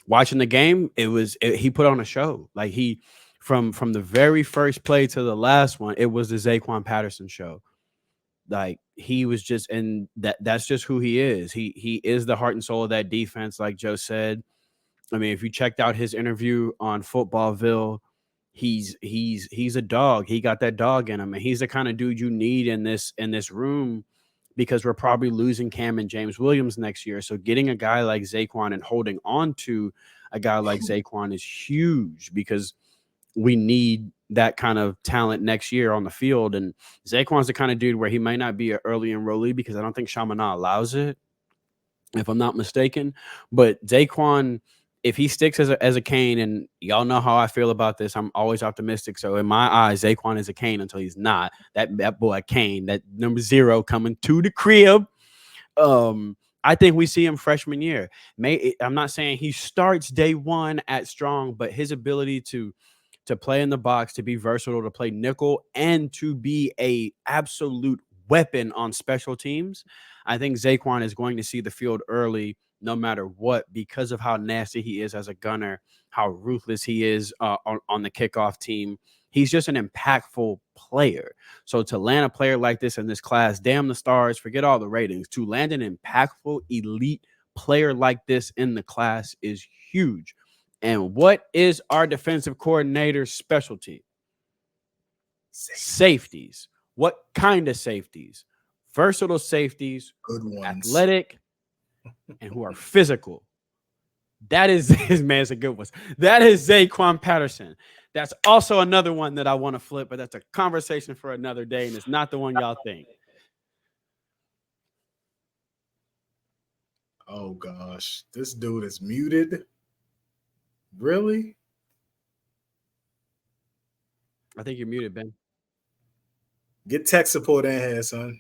Watching the game, he put on a show. Like he from the very first play to the last one, it was the Zaquan Patterson show. Like he was just, and that's just who he is. He is the heart and soul of that defense, like Joe said. I mean, if you checked out his interview on Footballville, he's a dog. He got that dog in him, and he's the kind of dude you need in this room because we're probably losing Cam and James Williams next year. So getting a guy like Zaquan and holding on to a guy like Zaquan is huge because we need that kind of talent next year on the field. And Zaquan's the kind of dude where he might not be an early enrollee because I don't think Chaminade allows it, if I'm not mistaken. But Zaquan, if he sticks as a Cane, and y'all know how I feel about this, I'm always optimistic. So in my eyes, Zaquan is a Cane until he's not. That boy Cane, that number 0 coming to the crib. I think we see him freshman year. I'm not saying he starts day 1 at strong, but his ability to play in the box, to be versatile, to play nickel, and to be a absolute weapon on special teams. I think Zaquan is going to see the field early no matter what, because of how nasty he is as a gunner, how ruthless he is on the kickoff team. He's just an impactful player. So to land a player like this in this class, damn the stars, forget all the ratings. To land an impactful elite player like this in the class is huge. And what is our defensive coordinator's specialty? Safeties. What kind of safeties? Versatile safeties, Good ones. athletic, and who are physical. That is his man's a good one. That is Zaquan Patterson. That's also another one that I want to flip, but that's a conversation for another day, and it's not the one y'all think. Oh gosh, this dude is muted. Really? I think you're muted, Ben. Get tech support in here, son.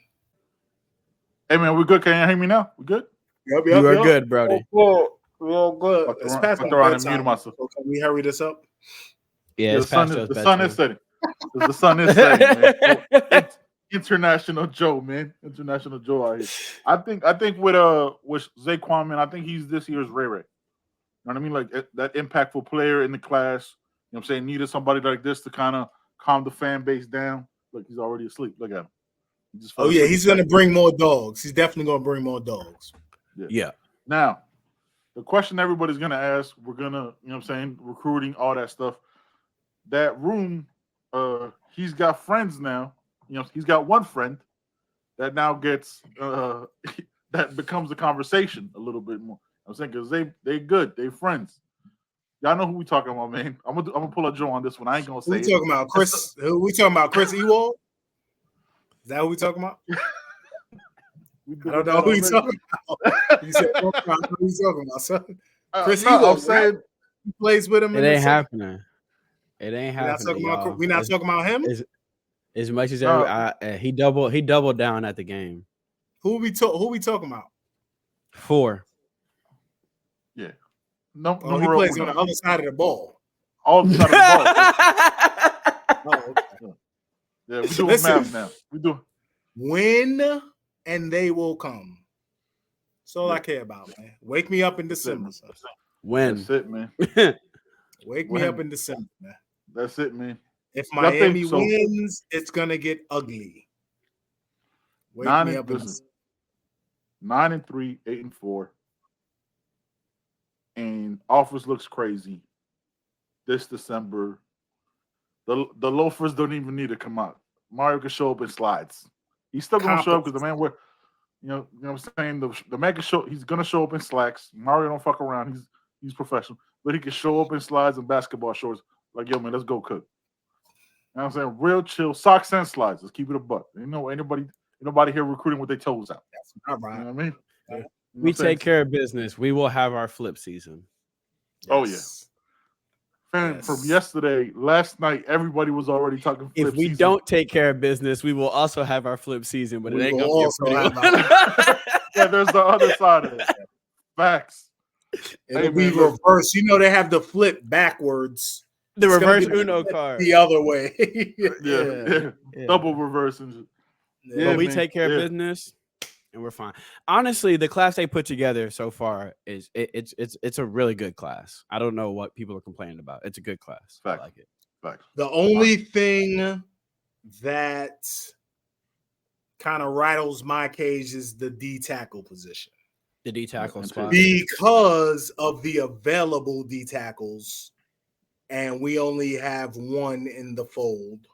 Hey man, we good? Can you hear me now? We good? Yep, You are good, Brody. We're all good. Fuck It's around- past fuck my around and bedtime, mute myself. so can we hurry this up? Yeah, the it's past sun, those the sun is bedtime. setting. The sun is setting, man. It's International Joe, man. International Joe out here. I think with Zaquan, man, I think he's this year's Ray Ray. You know what I mean? Like that impactful player in the class. You know what I'm saying? Needed somebody like this to kind of calm the fan base down. Look, he's already asleep. Look at him. He just fell Oh yeah, asleep. he's gonna bring more dogs. He's definitely gonna bring more dogs. Yeah. Now, the question everybody's gonna ask, we're gonna, you know what I'm saying, recruiting, all that stuff. That room, he's got friends now. You know, he's got one friend that now gets that becomes the conversation a little bit more. I'm saying because they good, they friends. Y'all know who we talking about, man. I'm gonna pull a Joe on this one. I ain't gonna Who say we talking about? Chris? Who we talking about? Chris Ewald? Is that who we talking about? I don't know who you talking about. You said who you talking about, son? Chris no, Ewald. I'm saying He plays with him. It ain't happening. It ain't We're not happening. talking about. Y'all. We're not talking about him. As much as No. he doubled down at the game. Who we talking about? 4. yeah. No, Oh, he plays on the other side of the ball. all the side of the ball. Oh, okay. Yeah, we doing Listen. math now. We do. When and they will come. That's all I care about, man. Wake me up in December, son. When? That's it, man. Wake me When? up in December, man. That's it, man. If Y'all think Miami so? wins, it's gonna get ugly. Wake me up in Listen, 9-3, 8-4, and offers looks crazy. This December, the loafers don't even need to come out. Mario can show up in slides. He's still gonna show up because the man wear, you know what I'm saying. The man can show. He's gonna show up in slacks. Mario don't fuck around. He's professional, but he can show up in slides and basketball shorts. Like, yo, man, let's go cook. You know what I'm saying? Real chill, socks and slides. Let's keep it a buck. You know, nobody here recruiting with their toes out. That's not right. You know what I mean? Yeah. You know We what I'm saying? take care of business. We will have our flip season. Oh, Yes. Fan, from Yes. yesterday, last night, everybody was already talking flip If we season. don't take care of business, we will also have our flip season, but it We ain't will gonna be a also pretty have one. Yeah, there's the other side of it. Facts. It'll Hey, be man, look. reversed. You know they have the flip backwards. The It's gonna reverse be Uno card. the other way. Yeah. Yeah. Double reverse. And Yeah, But we man. take care of Yeah. business and we're fine. Honestly, the class they put together so far is it's a really good class. I don't know what people are complaining about. It's a good class. Fact. I like it. Facts. The only thing that kind of rattles my cage is the D tackle position The D tackle Yeah, spot. because of the available D tackles, and we only have one in the fold.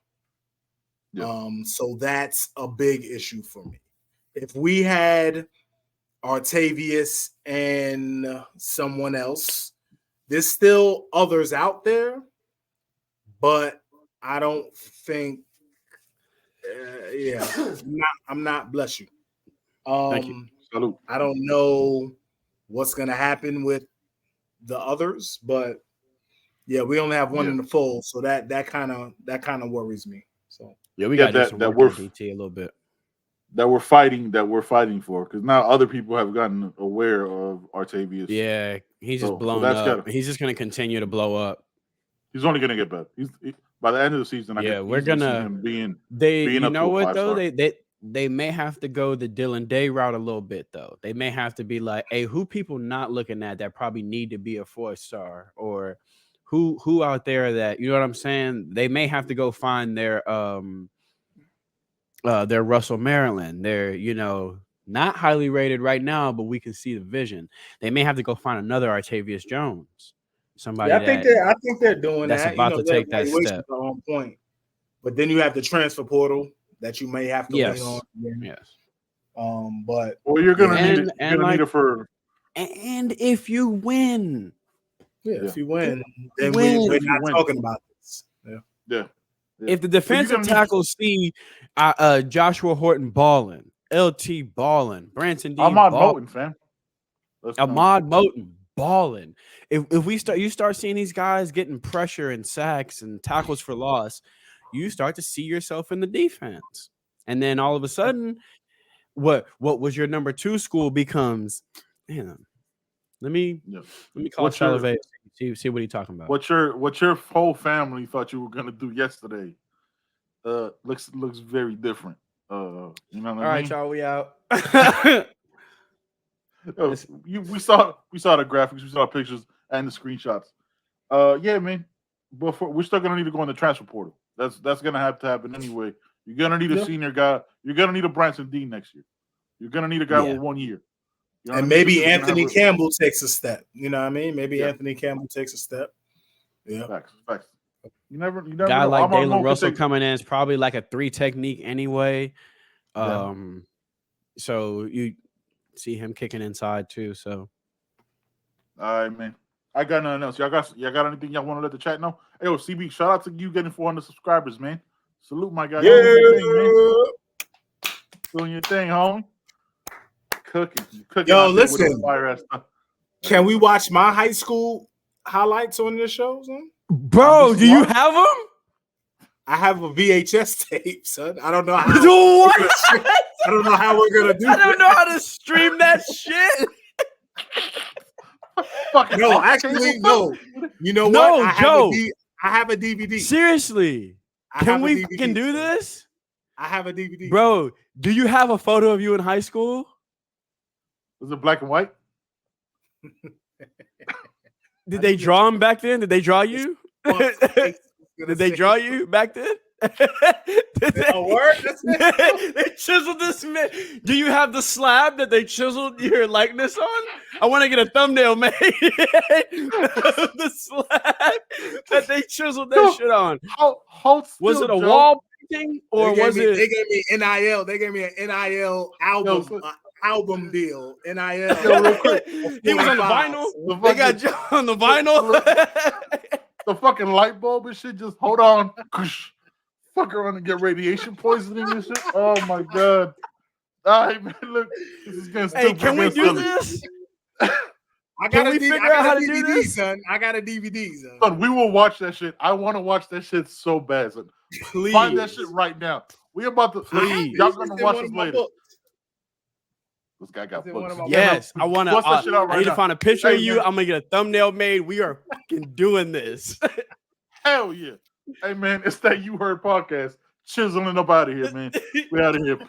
Yeah. So that's a big issue for me. If we had Artavius and someone else, there's still others out there, but I don't think. I'm not. Bless you. Thank you. Salute. I don't know what's gonna happen with the others, but yeah, we only have one in the fold, so that kind of worries me. So Yeah, we Yeah, got to do that- some that work we're- on DT a little bit. That we're fighting for, because now other people have gotten aware of Artavius. Yeah, he's just So blown that's up. gotta- He's just going to continue to blow up. He's only gonna get better. By the end of the season, I Yeah, could we're easily see gonna- him being They, Being you up know to a what though? 5-star. they may have to go the Dylan Day route a little bit, though. They may have to be like, hey, who people not looking at that probably need to be a 4-star, or who out there that, you know what I'm saying? They may have to go find their Russell Maryland. They're, not highly rated right now, but we can see the vision. They may have to go find another Artavius Jones. Somebody I think they're doing that's that. about to take that evaluations step. are on point. But then you have the transfer portal that you may have to lean on. Yes. But you're gonna need it. You're gonna need it for. And if you win, if you win, then we're not talking about this. Yeah. If the defensive tackles see Joshua Horton balling, LT balling, Branson Dean Ahmad balling, Moten, fam. Ahmad Moten balling. If you start seeing these guys getting pressure and sacks and tackles for loss, you start to see yourself in the defense. And then all of a sudden, what was your number 2 school becomes, man, let me call Chalavay, see what he's talking about. What your whole family thought you were gonna do yesterday looks very different. You know what I mean? All right, y'all, we out. We saw the graphics, we saw pictures and the screenshots. Yeah, man. Before we're still gonna need to go in the transfer portal. That's gonna have to happen anyway. You're gonna need a senior guy. You're gonna need a Branson Dean next year. You're gonna need a guy with 1 year. You know and maybe Anthony Campbell takes a step. You know what I mean? Maybe Anthony Campbell takes a step. Yeah. Facts. You never guy know. like Dalen Russell coming in is probably like a 3 technique anyway. So you see him kicking inside too. So all right, man. I got nothing else. Y'all got anything y'all want to let the chat know? Hey, yo, CB, shout out to you getting 400 subscribers, man. Salute, my guy. Doing your thing, homie. Cooking. Yo, listen. Can we watch my high school highlights on this show, son? Bro, do you have them? I have a VHS tape, son. I don't know how. I don't know how we're gonna do. I don't know how to stream that shit. No, actually, no. You know what? Joe. I have a DVD. Seriously, can we do this? I have a DVD, bro. Do you have a photo of you in high school? Was it black and white? Did they draw him back then? Did they draw you? Did they draw you back then? They chiseled this man. Do you have the slab that they chiseled your likeness on? I want to get a thumbnail made. The slab that they chiseled that shit on. Was it a wall painting or was it? They gave me NIL. They gave me an NIL album. Album deal, NIL. Real quick. He was on the vinyl. They got Joe on the vinyl. The fucking light bulb and shit. Just hold on. Fuck around and get radiation poisoning and shit. Oh my god. All right, man. Look, this is getting stupid. Hey, can we do this? I got a DVD, son. I got a DVD, son. Son, we will watch that shit. I want to watch that shit so bad, son. Please. Find that shit right now. We about to. Please. Y'all gonna watch this later. This guy got books. Yes, I want to. I need to find a picture of you. Man. I'm gonna get a thumbnail made. We are fucking doing this. Hell yeah. Hey man, it's that You Heard podcast. Chiseling up out of here, man. We out of here. Peace.